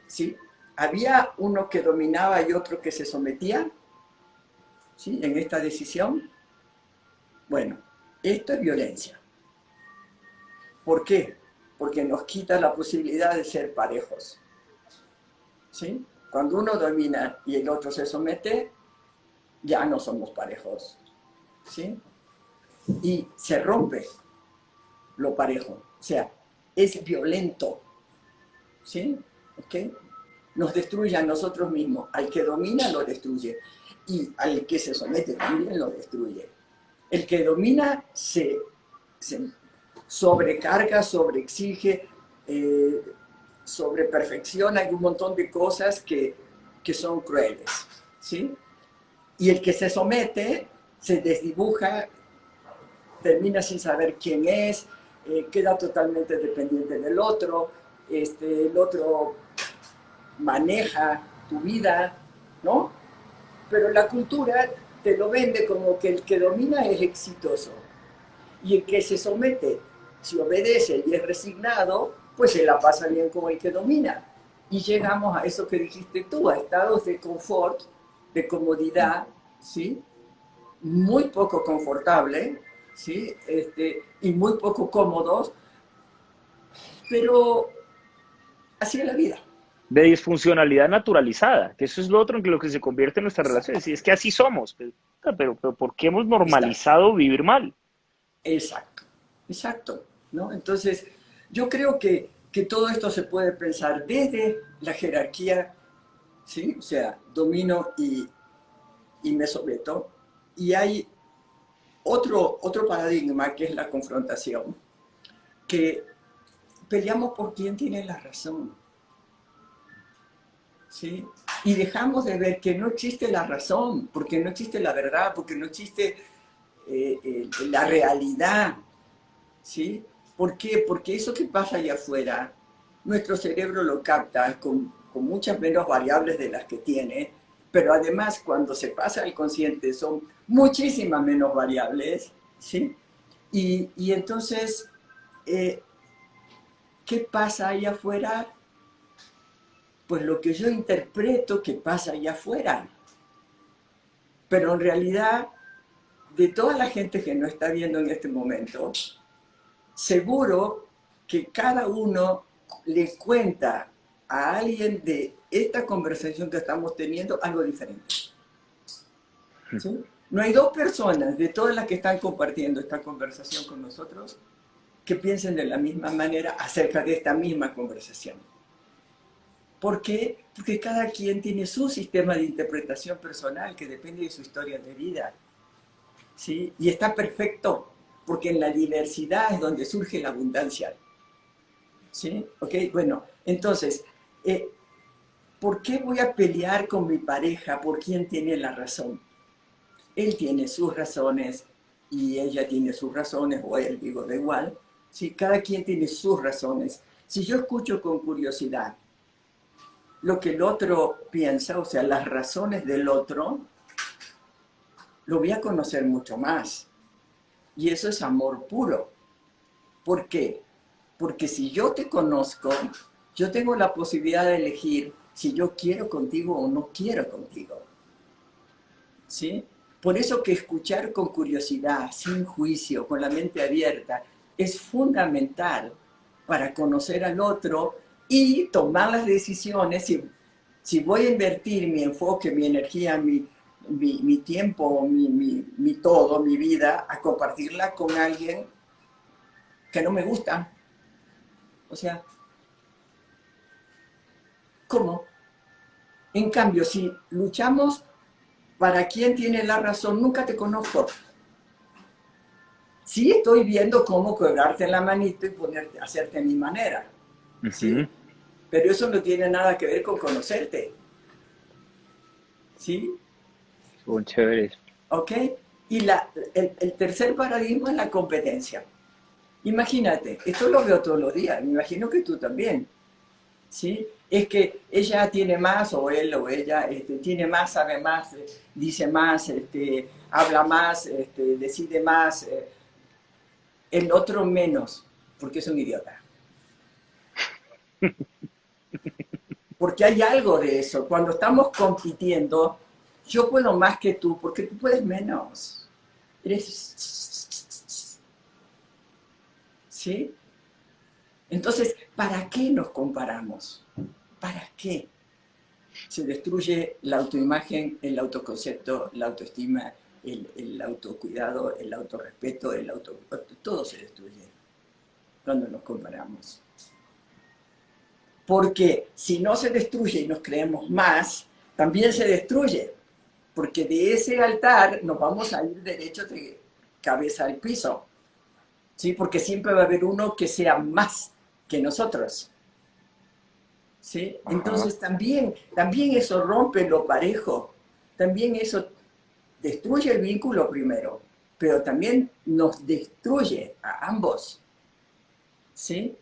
¿Sí? ¿Había uno que dominaba y otro que se sometía, ¿sí?, en esta decisión? Bueno, esto es violencia. ¿Por qué? Porque nos quita la posibilidad de ser parejos. ¿Sí? Cuando uno domina y el otro se somete, ya no somos parejos. ¿Sí? Y se rompe lo parejo. O sea, es violento. ¿Sí? ¿Ok? Nos destruye a nosotros mismos. Al que domina lo destruye. Y al que se somete también lo destruye. El que domina se sobrecarga, sobreexige, sobreperfecciona, hay un montón de cosas que son crueles, ¿sí? Y el que se somete se desdibuja, termina sin saber quién es, queda totalmente dependiente del otro, el otro maneja tu vida, ¿no? Pero la cultura te lo vende como que el que domina es exitoso y el que se somete, si obedece y es resignado, pues se la pasa bien con el que domina. Y llegamos a eso que dijiste tú, a estados de confort, de comodidad, ¿sí? Muy poco confortable, ¿sí? Y muy poco cómodos, pero así es la vida. De disfuncionalidad naturalizada, que eso es lo otro en lo que se convierte en nuestras relaciones, y es que así somos, pero ¿por qué hemos Exacto, normalizado vivir mal? exacto, exacto, ¿no? Entonces, yo creo que todo esto se puede pensar desde la jerarquía, ¿sí? O sea, domino y me someto. Y hay otro paradigma que es la confrontación, que peleamos por quién tiene la razón, ¿sí? Y dejamos de ver que no existe la razón, porque no existe la verdad, porque no existe la realidad, ¿sí? ¿Por qué? Porque eso que pasa allá afuera, nuestro cerebro lo capta con muchas menos variables de las que tiene, pero además cuando se pasa al consciente son muchísimas menos variables, ¿sí? Y entonces, eh, ¿qué pasa allá afuera? Pues lo que yo interpreto que pasa allá afuera. Pero en realidad, de toda la gente que no está viendo en este momento, seguro que cada uno le cuenta a alguien de esta conversación que estamos teniendo algo diferente. ¿Sí? No hay dos personas de todas las que están compartiendo esta conversación con nosotros que piensen de la misma manera acerca de esta misma conversación. ¿Por qué? Porque cada quien tiene su sistema de interpretación personal que depende de su historia de vida. ¿Sí? Y está perfecto, porque en la diversidad es donde surge la abundancia. ¿Sí? ¿Ok? Bueno, entonces, ¿por qué voy a pelear con mi pareja por quién tiene la razón? Él tiene sus razones y ella tiene sus razones, o él, digo, da igual. ¿Sí? Cada quien tiene sus razones. Si yo escucho con curiosidad lo que el otro piensa, o sea, las razones del otro, lo voy a conocer mucho más. Y eso es amor puro. ¿Por qué? Porque si yo te conozco, yo tengo la posibilidad de elegir si yo quiero contigo o no quiero contigo. ¿Sí? Por eso que escuchar con curiosidad, sin juicio, con la mente abierta, es fundamental para conocer al otro y tomar las decisiones. Si voy a invertir mi enfoque, mi energía, mi tiempo, mi todo, mi vida, a compartirla con alguien que no me gusta. O sea, ¿cómo? En cambio, si luchamos para quién tiene la razón, nunca te conozco. Sí estoy viendo cómo quebrarte la manito y hacerte a mi manera, ¿sí? Ujú. Pero eso no tiene nada que ver con conocerte, ¿sí? Son chéveres. ¿Ok? Y el tercer paradigma es la competencia. Imagínate, esto lo veo todos los días, me imagino que tú también, ¿sí? Es que ella tiene más, o él o ella tiene más, sabe más, dice más, habla más, decide más, el otro menos, porque es un idiota. Porque hay algo de eso. Cuando estamos compitiendo, yo puedo más que tú, porque tú puedes menos. Eres... ¿Sí? Entonces, ¿para qué nos comparamos? ¿Para qué? Se destruye la autoimagen, el autoconcepto, la autoestima, el autocuidado, el autorrespeto, todo se destruye cuando nos comparamos. Porque si no se destruye y nos creemos más, también se destruye. Porque de ese altar nos vamos a ir derecho de cabeza al piso. ¿Sí? Porque siempre va a haber uno que sea más que nosotros. ¿Sí? Ajá. Entonces también eso rompe lo parejo. También eso destruye el vínculo primero, pero también nos destruye a ambos. ¿Sí?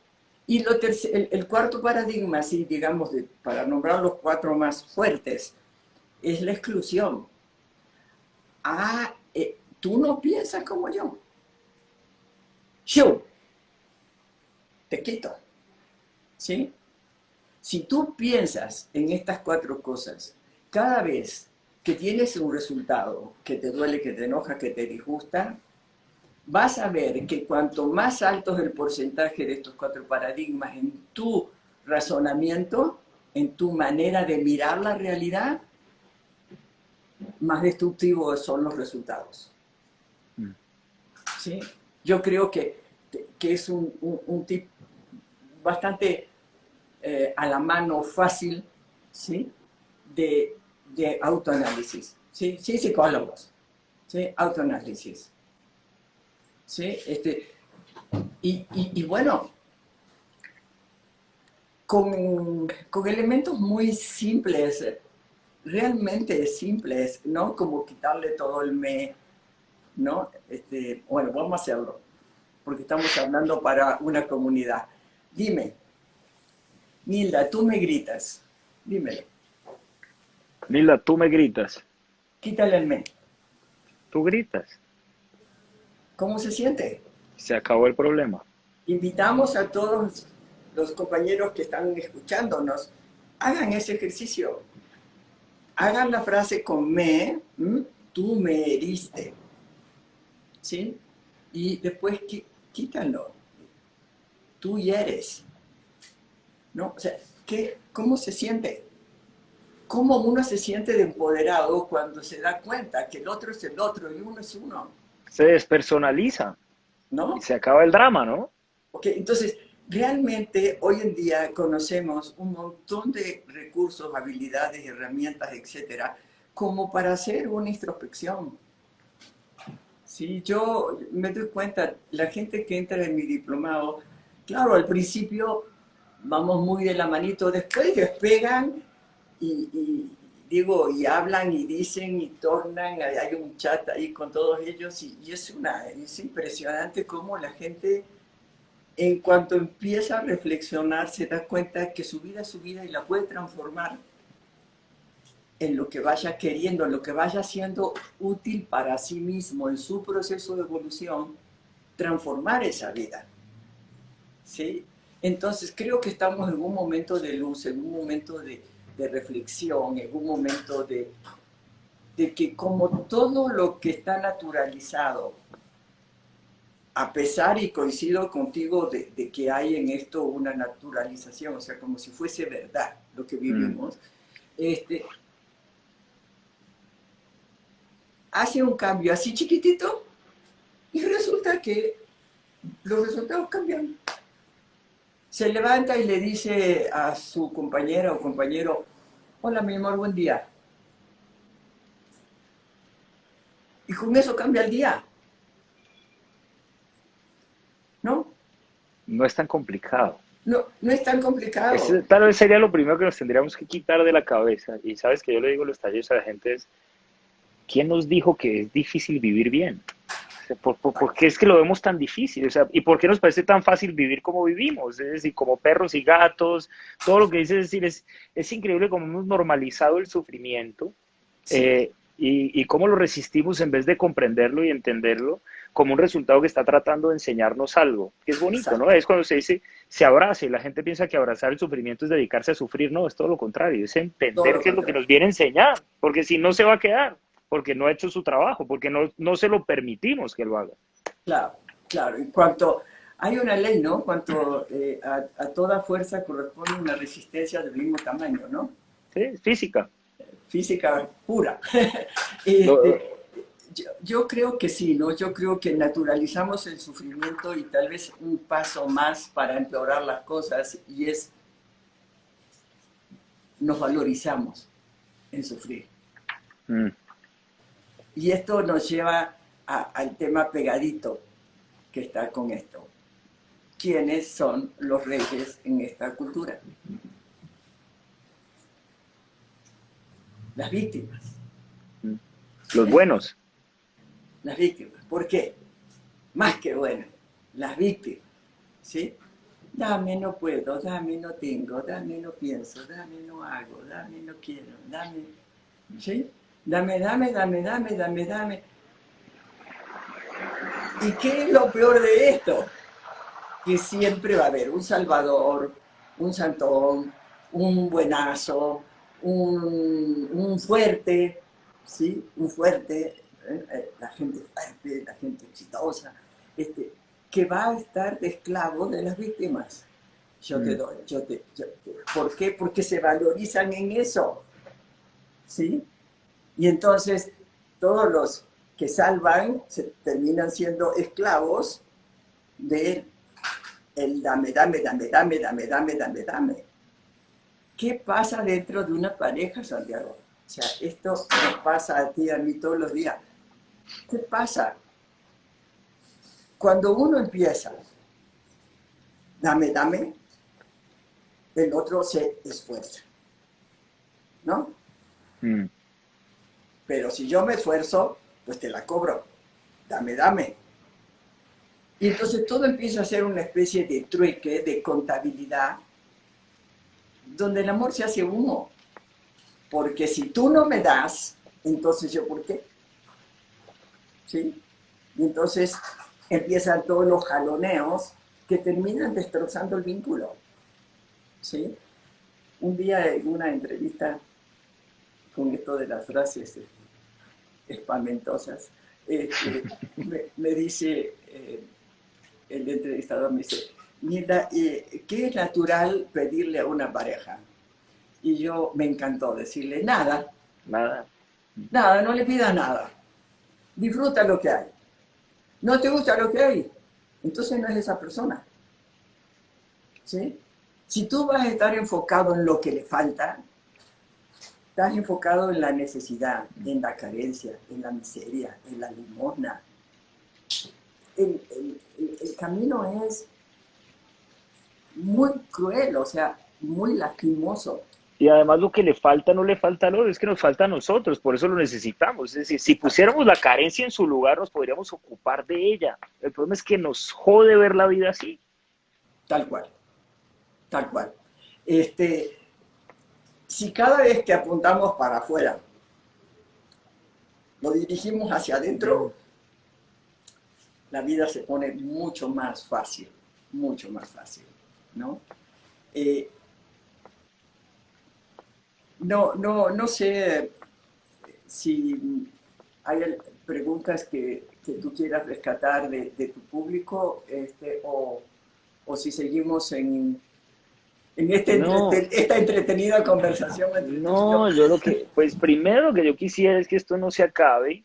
Y el cuarto paradigma, sí, digamos, para nombrar los cuatro más fuertes, es la exclusión. Ah, tú no piensas como yo. Yo te quito. ¿Sí? Si tú piensas en estas cuatro cosas, cada vez que tienes un resultado que te duele, que te enoja, que te disgusta, vas a ver que cuanto más alto es el porcentaje de estos cuatro paradigmas en tu razonamiento, en tu manera de mirar la realidad, más destructivos son los resultados. Mm. ¿Sí? Yo creo que es un tip bastante a la mano fácil, ¿sí? de autoanálisis. ¿Sí? Sí, psicólogos. ¿Sí? Autoanálisis. ¿Sí? Y bueno, con elementos muy simples, realmente simples, ¿no? Como quitarle todo el me, ¿no? Bueno, vamos a hacerlo, porque estamos hablando para una comunidad. Dime, Nilda, tú me gritas, dímelo, Nilda, tú me gritas, quítale el me. tú gritas, ¿Cómo se siente? se acabó el problema. Invitamos a todos los compañeros que están escuchándonos, hagan ese ejercicio, hagan la frase con me, tú me heriste, ¿sí? Y después quítalo, tú hieres, ¿no? O sea, ¿cómo se siente? ¿Cómo uno se siente de empoderado cuando se da cuenta que el otro es el otro y uno es uno, Se despersonaliza y ¿no? se acaba el drama, ¿no? Ok, entonces, realmente hoy en día conocemos un montón de recursos, habilidades, herramientas, etcétera, como para hacer una introspección. Sí, yo me doy cuenta, la gente que entra en mi diplomado, claro, al principio vamos muy de la manito, después despegan digo, y hablan y dicen y tornan, hay un chat ahí con todos ellos y es impresionante cómo la gente en cuanto empieza a reflexionar, se da cuenta que su vida es su vida y la puede transformar en lo que vaya queriendo, en lo que vaya siendo útil para sí mismo, en su proceso de evolución, transformar esa vida. ¿Sí? Entonces creo que estamos en un momento de luz, en un momento de reflexión, en un momento de que como todo lo que está naturalizado, a pesar y coincido contigo de que hay en esto una naturalización, o sea, como si fuese verdad lo que Mm. vivimos, hace un cambio así chiquitito y resulta que los resultados cambian. Se levanta y le dice a su compañera o compañero, hola mi amor, buen día. Y con eso cambia el día, ¿no? No es tan complicado. No, no es tan complicado. Ese tal vez sería lo primero que nos tendríamos que quitar de la cabeza. Y sabes que yo le digo en los talleres a la gente es, ¿quién nos dijo que es difícil vivir bien? O sea, ¿por qué es que lo vemos tan difícil? O sea, ¿y por qué nos parece tan fácil vivir como vivimos? Es decir, como perros y gatos, todo lo que dices, es decir, es increíble cómo hemos normalizado el sufrimiento Sí, y cómo lo resistimos en vez de comprenderlo y entenderlo como un resultado que está tratando de enseñarnos algo, que es bonito, ¿no? exacto. Es cuando se dice, se abraza y la gente piensa que abrazar el sufrimiento es dedicarse a sufrir, no, es todo lo contrario, es Todo entender lo qué es lo que contrario. nos viene a enseñar, porque si no se va a quedar, porque no ha hecho su trabajo, porque no se lo permitimos que lo haga. Claro, claro. En cuanto hay una ley, ¿no? Cuanto a toda fuerza corresponde una resistencia del mismo tamaño, ¿no? ¿Sí? Es física. Física pura. Lo, Yo creo que sí, ¿no? Yo creo que naturalizamos el sufrimiento y tal vez un paso más para empeorar las cosas y es nos valorizamos en sufrir. mm, Y esto nos lleva al tema pegadito que está con esto. ¿Quiénes son los reyes en esta cultura? Las víctimas. mm. Los ¿Eh? buenos. Las víctimas. ¿Por qué? Más que bueno, las víctimas. ¿Sí? Dame, no puedo, dame, no tengo, dame, no pienso, dame, no hago, dame, no quiero, dame. ¿Sí? Dame, dame, dame, dame, dame, dame. ¿Y qué es lo peor de esto? Que siempre va a haber un salvador, un santón, un buenazo, un fuerte, ¿sí? Un fuerte, la gente fuerte, la gente exitosa, que va a estar de esclavo de las víctimas. Yo te Mm, doy, ¿por qué? Porque se valorizan en eso, ¿sí? Y entonces todos los que salvan se terminan siendo esclavos de el dame, dame, dame, dame, dame, dame, dame, dame. ¿Qué pasa dentro de una pareja, Santiago? O sea, esto nos pasa a ti y a mí todos los días. ¿Qué pasa? Cuando uno empieza, dame, dame, el otro se esfuerza, ¿no? Mm. Pero si yo me esfuerzo, pues te la cobro. Dame, dame. Y entonces todo empieza a ser una especie de trueque, de contabilidad, donde el amor se hace humo. Porque si tú no me das, entonces yo, ¿por qué? ¿Sí? Y entonces empiezan todos los jaloneos que terminan destrozando el vínculo. ¿Sí? Un día en una entrevista con esto de las frases espamentosas, me dice el entrevistador, me dice, Nilda, ¿qué es natural pedirle a una pareja? Y yo me encantó decirle, nada, Nada. nada, no le pidas nada, disfruta lo que hay. ¿No te gusta lo que hay? Entonces no es esa persona. ¿Sí? Si tú vas a estar enfocado en lo que le falta, estás enfocado en la necesidad, en la carencia, en la miseria, en la limosna. El camino es muy cruel, o sea, muy lastimoso. Y además lo que le falta no le falta al otro, es que nos falta a nosotros, por eso lo necesitamos. Es decir, si pusiéramos la carencia en su lugar, nos podríamos ocupar de ella. El problema es que nos jode ver la vida así. Tal cual, tal cual. Este, si cada vez que apuntamos para afuera lo dirigimos hacia Mm. adentro, la vida se pone mucho más fácil, ¿no? Eh, no sé si hay preguntas que tú quieras rescatar de tu público, o si seguimos en No, esta entretenida conversación entre tú y yo. no, yo lo que, pues primero lo que yo quisiera es que esto no se acabe.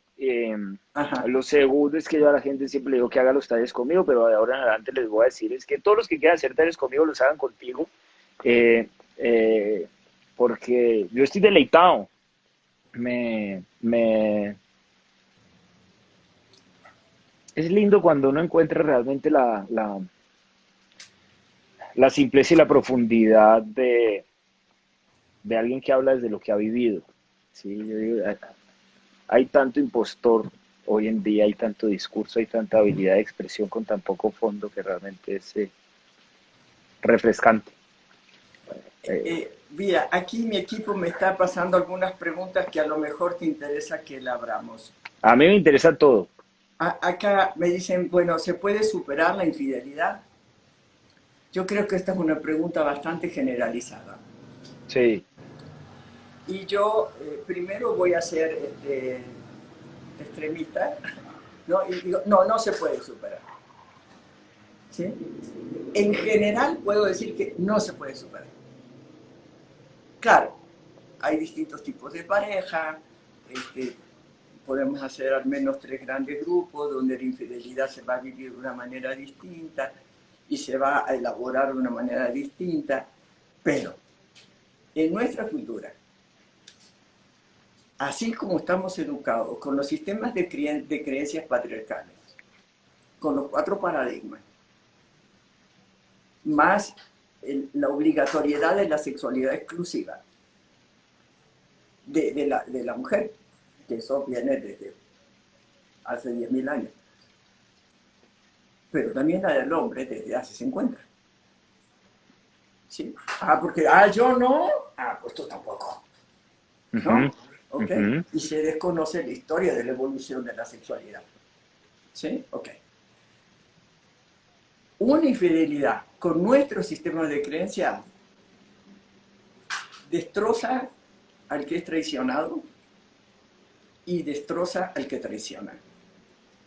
Ajá. Lo segundo es que yo a la gente siempre le digo que haga los talleres conmigo, pero de ahora en adelante les voy a decir es que todos los que quieran hacer talleres conmigo los hagan contigo, eh, eh, porque yo estoy deleitado. Me, me, es lindo cuando uno encuentra realmente la simpleza y la profundidad de alguien que habla desde lo que ha vivido. ¿Sí? Yo digo, hay tanto impostor hoy en día, hay tanto discurso, hay tanta habilidad de expresión con tan poco fondo que realmente es refrescante. Eh, Mira, aquí mi equipo me está pasando algunas preguntas que a lo mejor te interesa que la abramos. a mí me interesa todo. Acá me dicen, bueno, ¿se puede superar la infidelidad? Yo creo que esta es una pregunta bastante generalizada. Sí. Y yo primero voy a ser extremista, ¿no? Y digo, no, no se puede superar. ¿Sí? En general puedo decir que no se puede superar. Claro, hay distintos tipos de pareja, este, podemos hacer al menos 3 grandes grupos donde la infidelidad se va a vivir de una manera distinta y se va a elaborar de una manera distinta, pero en nuestra cultura, así como estamos educados con los sistemas de creencias patriarcales, con los 4 paradigmas, más la obligatoriedad de la sexualidad exclusiva de la mujer, que eso viene desde hace 10.000 años, pero también la del hombre desde hace 50. ¿Sí? Porque, yo no, pues tú tampoco, Ujú, ¿no? ¿Ok? ujú. Y se desconoce la historia de la evolución de la sexualidad. ¿Sí? Ok. Una infidelidad con nuestro sistema de creencia destroza al que es traicionado y destroza al que traiciona.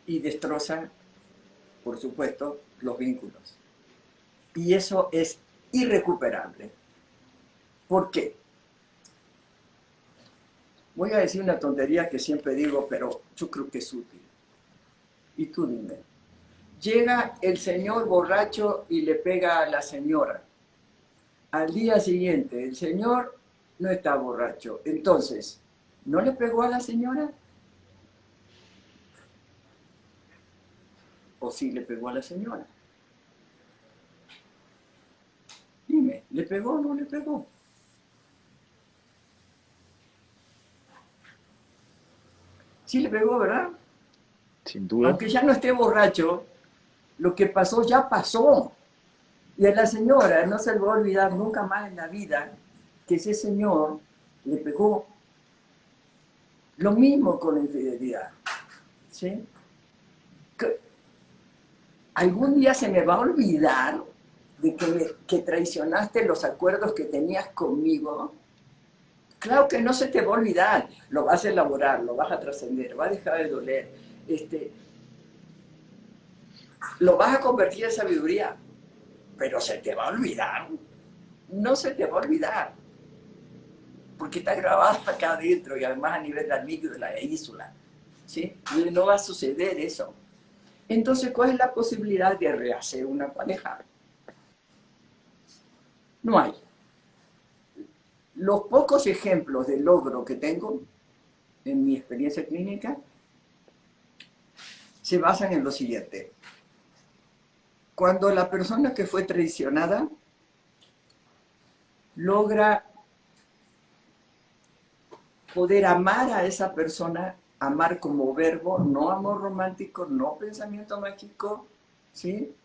Y destroza, por supuesto, los vínculos. Y eso es irrecuperable. ¿Por qué? Voy a decir una tontería que siempre digo, pero yo creo que es útil. Y tú dime. Llega el señor borracho y le pega a la señora. Al día siguiente, el señor no está borracho. Entonces, ¿no le pegó a la señora? ¿O sí le pegó a la señora? Dime, ¿le pegó o no le pegó? Sí le pegó, ¿verdad? sin duda. Aunque ya no esté borracho, lo que pasó ya pasó. Y a la señora no se le va a olvidar nunca más en la vida que ese señor le pegó. Lo mismo con la infidelidad. ¿Sí? Que algún día se me va a olvidar de que traicionaste los acuerdos que tenías conmigo. Claro que no se te va a olvidar, lo vas a elaborar, lo vas a trascender, va a dejar de doler, este, lo vas a convertir en sabiduría, pero se te va a olvidar, no se te va a olvidar, porque está grabado acá adentro y además a nivel del de la ínsula, ¿sí? Y no va a suceder eso. Entonces, ¿cuál es la posibilidad de rehacer una pareja? No hay. Los pocos ejemplos de logro que tengo en mi experiencia clínica se basan en lo siguiente. Cuando la persona que fue traicionada logra poder amar a esa persona, amar como verbo, no amor romántico, no pensamiento mágico, ¿sí?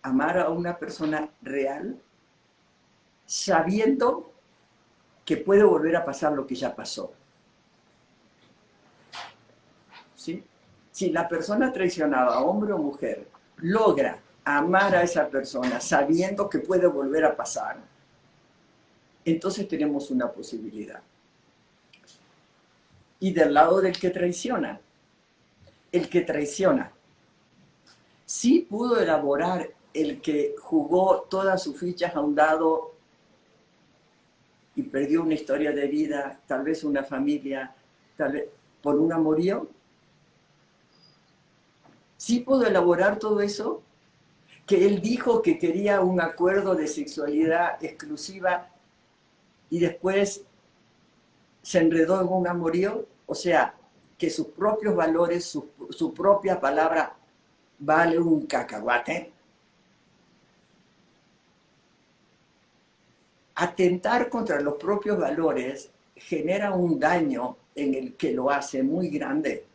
Amar a una persona real, sabiendo que puede volver a pasar lo que ya pasó, ¿sí? Si la persona traicionada, hombre o mujer, logra amar a esa persona sabiendo que puede volver a pasar, entonces tenemos una posibilidad. Y del lado del que traiciona, el que traiciona, sí pudo elaborar el que jugó todas sus fichas a un dado y perdió una historia de vida, tal vez una familia, tal vez por un amorío. Sí pudo elaborar todo eso, que él dijo que quería un acuerdo de sexualidad exclusiva y después se enredó en un amorío, o sea, que sus propios valores, su propia palabra vale un cacahuate. Atentar contra los propios valores genera un daño en el que lo hace muy grande,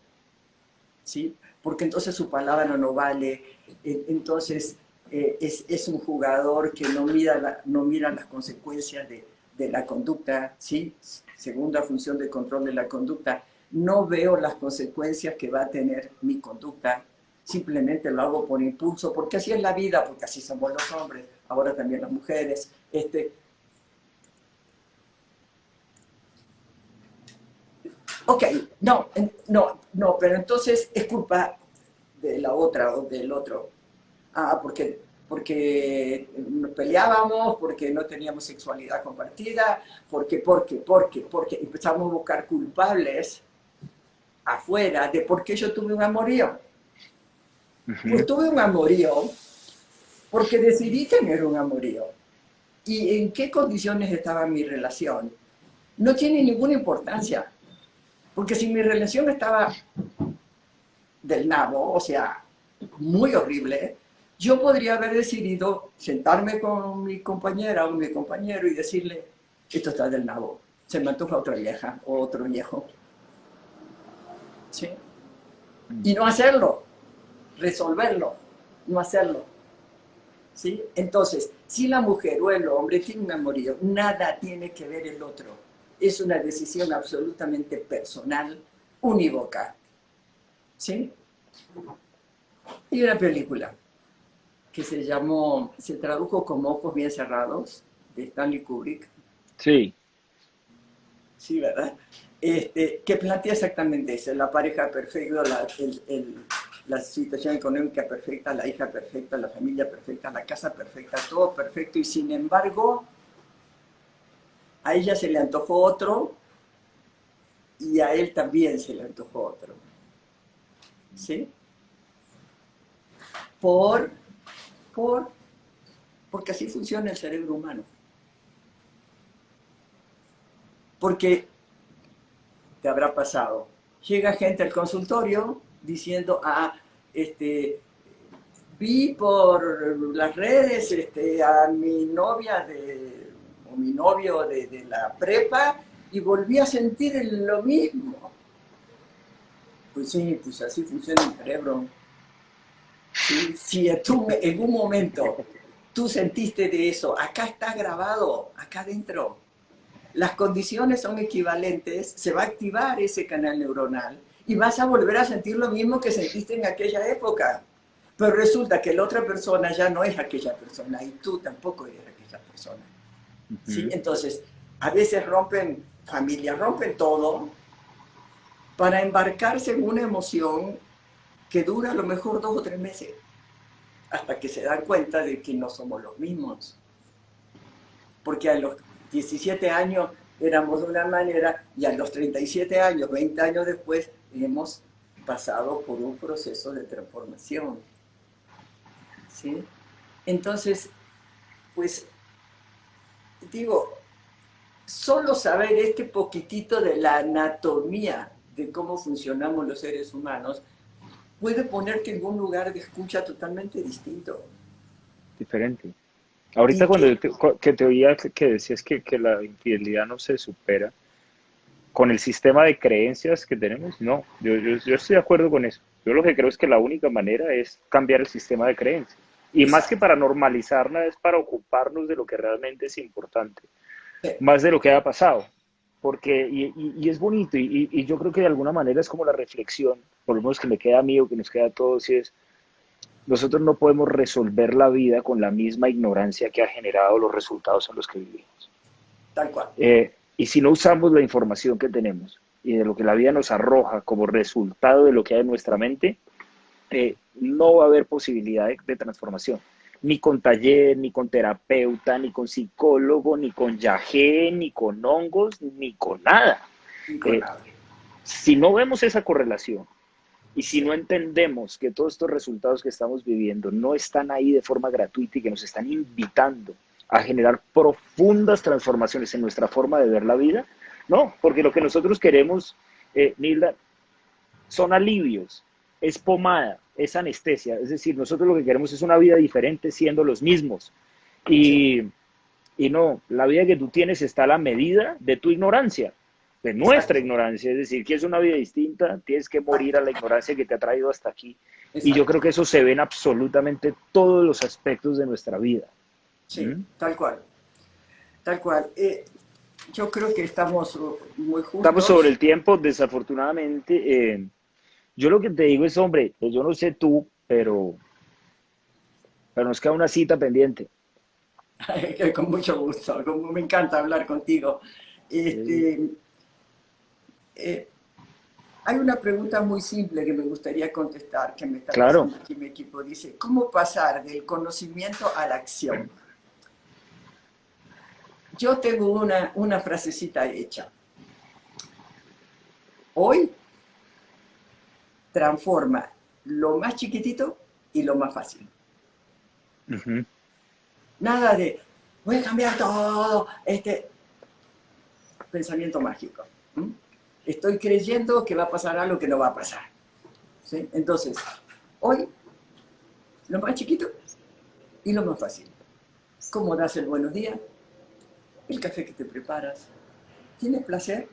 ¿sí? Porque entonces su palabra no vale, entonces es un jugador que no mira las consecuencias de la conducta, ¿sí? Segunda función de control de la conducta, no veo las consecuencias que va a tener mi conducta, simplemente lo hago por impulso, porque así es la vida, porque así somos los hombres, ahora también las mujeres, ok, no, no, pero entonces es culpa de la otra o del otro. Ah, porque nos peleábamos, porque no teníamos sexualidad compartida, porque empezamos a buscar culpables afuera de por qué yo tuve un amorío. Pues Ujú. tuve un amorío porque decidí tener un amorío. ¿Y en qué condiciones estaba mi relación? No tiene ninguna importancia, porque si mi relación estaba del nabo, o sea, muy horrible, yo podría haber decidido sentarme con mi compañera o mi compañero y decirle, esto está del nabo, se me antoja otra vieja o otro viejo, ¿sí? Y no hacerlo, resolverlo, no hacerlo, ¿sí? Entonces, si la mujer o el hombre tiene un amorío, nada tiene que ver el otro. Es una decisión absolutamente personal, unívoca, ¿sí? Y una película que se tradujo como Ojos Bien Cerrados, de Stanley Kubrick, Sí, sí, ¿verdad? Que plantea exactamente eso, la pareja perfecta, la situación económica perfecta, la hija perfecta, la familia perfecta, la casa perfecta, todo perfecto, y sin embargo, a ella se le antojó otro y a él también se le antojó otro, ¿sí? Por, por, porque así funciona el cerebro humano. Porque te habrá pasado. Llega gente al consultorio diciendo, este, Vi por las redes a mi novia o mi novio de la prepa y volví a sentir lo mismo. Pues sí, pues así funciona el cerebro. ¿Sí? Si tú en un momento tú sentiste de eso, acá está grabado, acá adentro. Las condiciones son equivalentes, se va a activar ese canal neuronal y vas a volver a sentir lo mismo que sentiste en aquella época. Pero resulta que la otra persona ya no es aquella persona y tú tampoco eres aquella persona. ¿Sí? Ujú. Entonces, a veces rompen familias, rompen todo para embarcarse en una emoción que dura a lo mejor 2 o 3 meses, hasta que se dan cuenta de que no somos los mismos. Porque a los 17 años éramos de una manera y a los 37 años, 20 años después, hemos pasado por un proceso de transformación. ¿Sí? Entonces, pues digo, solo saber este poquitito de la anatomía de cómo funcionamos los seres humanos puede ponerte en un lugar de escucha totalmente distinto. Diferente. Ahorita Y cuando que, que te oía que decías que la infidelidad no se supera con el sistema de creencias que tenemos, no, yo estoy de acuerdo con eso. Yo lo que creo es que la única manera es cambiar el sistema de creencias. Y más que exacto. para normalizarla, es para ocuparnos de lo que realmente es importante, Eh, más de lo que ha pasado. Porque, y es bonito, y yo creo que de alguna manera es como la reflexión, por lo menos que me queda a mí o que nos queda a todos, y es, nosotros no podemos resolver la vida con la misma ignorancia que ha generado los resultados en los que vivimos. Tal cual. Y si no usamos la información que tenemos y de lo que la vida nos arroja como resultado de lo que hay en nuestra mente, no va a haber posibilidad de transformación. Ni con taller, ni con terapeuta, ni con psicólogo, ni con yagé, ni con hongos, ni con nada. Ni con Eh, nada. si no vemos esa correlación y si Sí, no entendemos que todos estos resultados que estamos viviendo no están ahí de forma gratuita y que nos están invitando a generar profundas transformaciones en nuestra forma de ver la vida, no, porque lo que nosotros queremos, Nilda, son alivios, es pomada, es anestesia, es decir, nosotros lo que queremos es una vida diferente siendo los mismos. sí, Y, y no, la vida que tú tienes está a la medida de tu ignorancia, de nuestra exacto, ignorancia. Es decir, quieres una vida distinta, tienes que morir a exacto, la ignorancia que te ha traído hasta aquí. Y yo exacto. creo que eso se ve en absolutamente todos los aspectos de nuestra vida. Sí, ¿Mm? tal cual, tal cual. Yo creo que estamos muy Estamos sobre justos. el tiempo, desafortunadamente. Yo lo que te digo es, hombre, pues yo no sé tú, pero nos queda una cita pendiente. Con mucho gusto, me encanta hablar contigo. Sí, Este, eh, Hay una pregunta muy simple que me gustaría contestar, que me están claro, haciendo aquí mi equipo. Dice, ¿cómo pasar del conocimiento a la acción? Yo tengo una frasecita hecha. Hoy transforma lo más chiquitito y lo más fácil. ujú, Nada de, voy a cambiar todo, pensamiento mágico. ¿Mm? Estoy creyendo que va a pasar algo que no va a pasar. ¿Sí? Entonces, hoy, lo más chiquito y lo más fácil. ¿Cómo das el buenos días? El café que te preparas. ¿Tienes placer?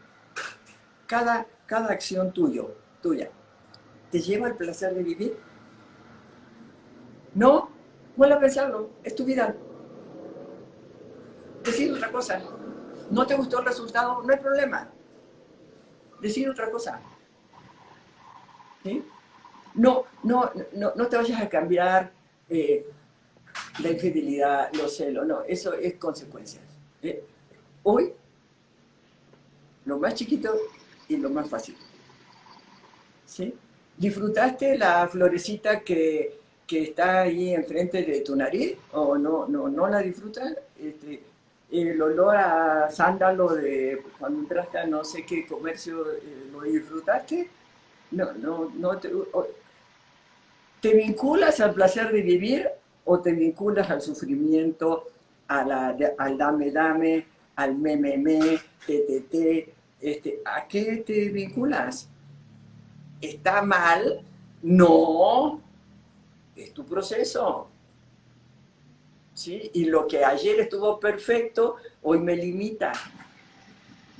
Cada acción tuya, ¿te lleva al placer de vivir? No, vuelve a pensarlo, es tu vida. Decir otra cosa. ¿No te gustó el resultado? No hay problema. Decir otra cosa. ¿Sí? No te vayas a cambiar eh, la infidelidad, los celos, no, eso es consecuencias. ¿Eh? Hoy, lo más chiquito y lo más fácil. ¿Sí? ¿Disfrutaste la florecita que está ahí enfrente de tu nariz? ¿O no la disfrutas? El olor a sándalo de cuando entraste a no sé qué comercio, ¿lo disfrutaste? No ¿te vinculas al placer de vivir o te vinculas al sufrimiento, al dame, al te? ¿A qué te vinculas? ¿Está mal? No, es tu proceso. ¿Sí? Y lo que ayer estuvo perfecto, hoy me limita.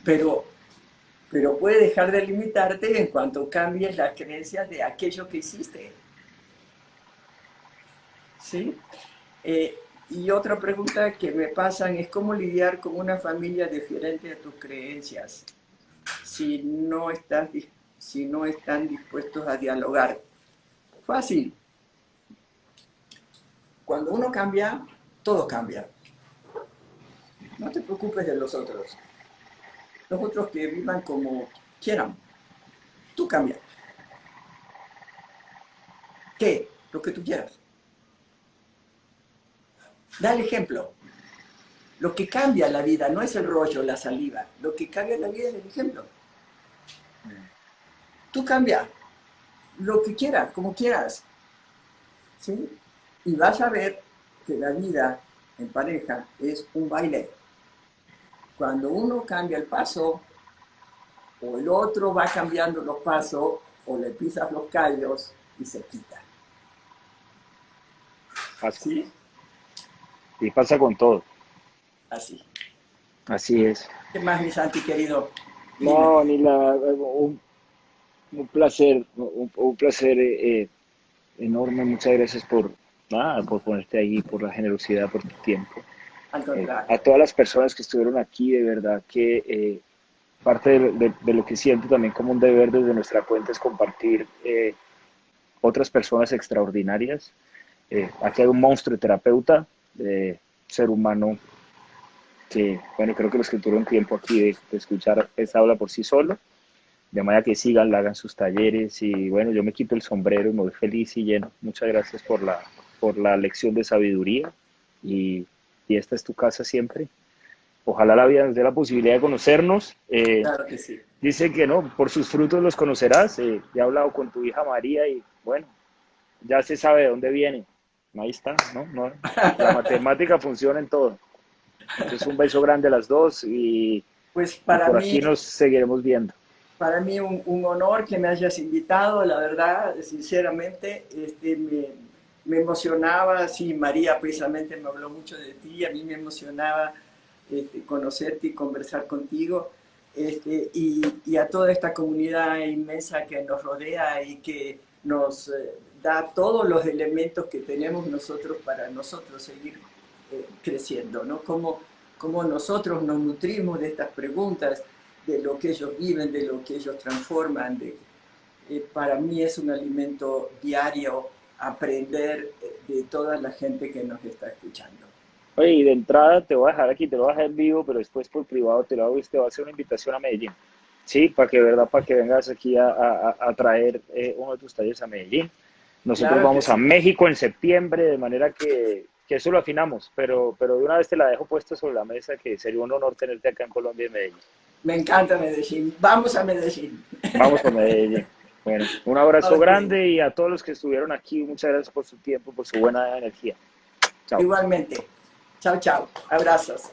Pero, pero puede dejar de limitarte en cuanto cambies las creencias de aquello que hiciste. ¿Sí? Y otra pregunta que me pasan es cómo lidiar con una familia diferente a tus creencias si no, si no están dispuestos a dialogar. Fácil. Cuando uno cambia, todo cambia. No te preocupes de los otros. Los otros que vivan como quieran. Tú cambia. ¿Qué? Lo que tú quieras. Da el ejemplo. Lo que cambia la vida no es el rollo, la saliva. Lo que cambia la vida es el ejemplo. Tú cambia lo que quieras, como quieras. ¿Sí? Y vas a ver que la vida en pareja es un baile. Cuando uno cambia el paso, o el otro va cambiando los pasos, o le pisas los callos y se quita. Pasa. ¿Sí? Y pasa con todo. Así. Así es. ¿Qué más, mi Santi, querido? Dime. No, un placer, un placer enorme. Muchas gracias por, nada, por ponerte ahí, por la generosidad, por tu tiempo. Al contrario. A todas las personas que estuvieron aquí, de verdad que parte de lo que siento también como un deber desde nuestra cuenta es compartir otras personas extraordinarias. Aquí hay un monstruo de terapeuta, ser humano que, bueno, creo que los que tuvieron tiempo aquí de escuchar esa habla por sí solo, de manera que sigan, la hagan sus talleres y bueno, yo me quito el sombrero y me voy feliz y lleno. Muchas gracias por la lección de sabiduría y, y esta es tu casa siempre. Ojalá la vida nos dé la posibilidad de conocernos. Claro que sí. Dice que no, por sus frutos los conocerás. Ya he hablado con tu hija María y bueno, ya se sabe de dónde viene. Ahí está, ¿no? No, la matemática funciona en todo. Entonces un beso grande a las dos Pues y por aquí nos seguiremos viendo. para mí un honor que me hayas invitado, la verdad, sinceramente, me emocionaba, sí, María precisamente me habló mucho de ti, a mí me emocionaba conocerte y conversar contigo, y a toda esta comunidad inmensa que nos rodea y que nos da todos los elementos que tenemos nosotros para nosotros seguir creciendo, ¿no? Cómo nosotros nos nutrimos de estas preguntas, de lo que ellos viven, de lo que ellos transforman. Para mí es un alimento diario aprender de toda la gente que nos está escuchando. Oye, y de entrada te voy a dejar aquí, te lo voy a dejar en vivo, pero después por privado te lo hago y te voy a hacer una invitación a Medellín. Sí, para que, verdad, para que vengas aquí a traer uno de tus talleres a Medellín. Nosotros Claro que vamos a sí. México en septiembre, de manera que eso lo afinamos, pero de una vez te la dejo puesta sobre la mesa, que sería un honor tenerte acá en Colombia y en Medellín. Me encanta Medellín. Vamos a Medellín. Vamos por Medellín. Bueno, un abrazo Ok. grande y a todos los que estuvieron aquí, muchas gracias por su tiempo, por su buena energía. Chao. Igualmente. Chao, chao. Abrazos.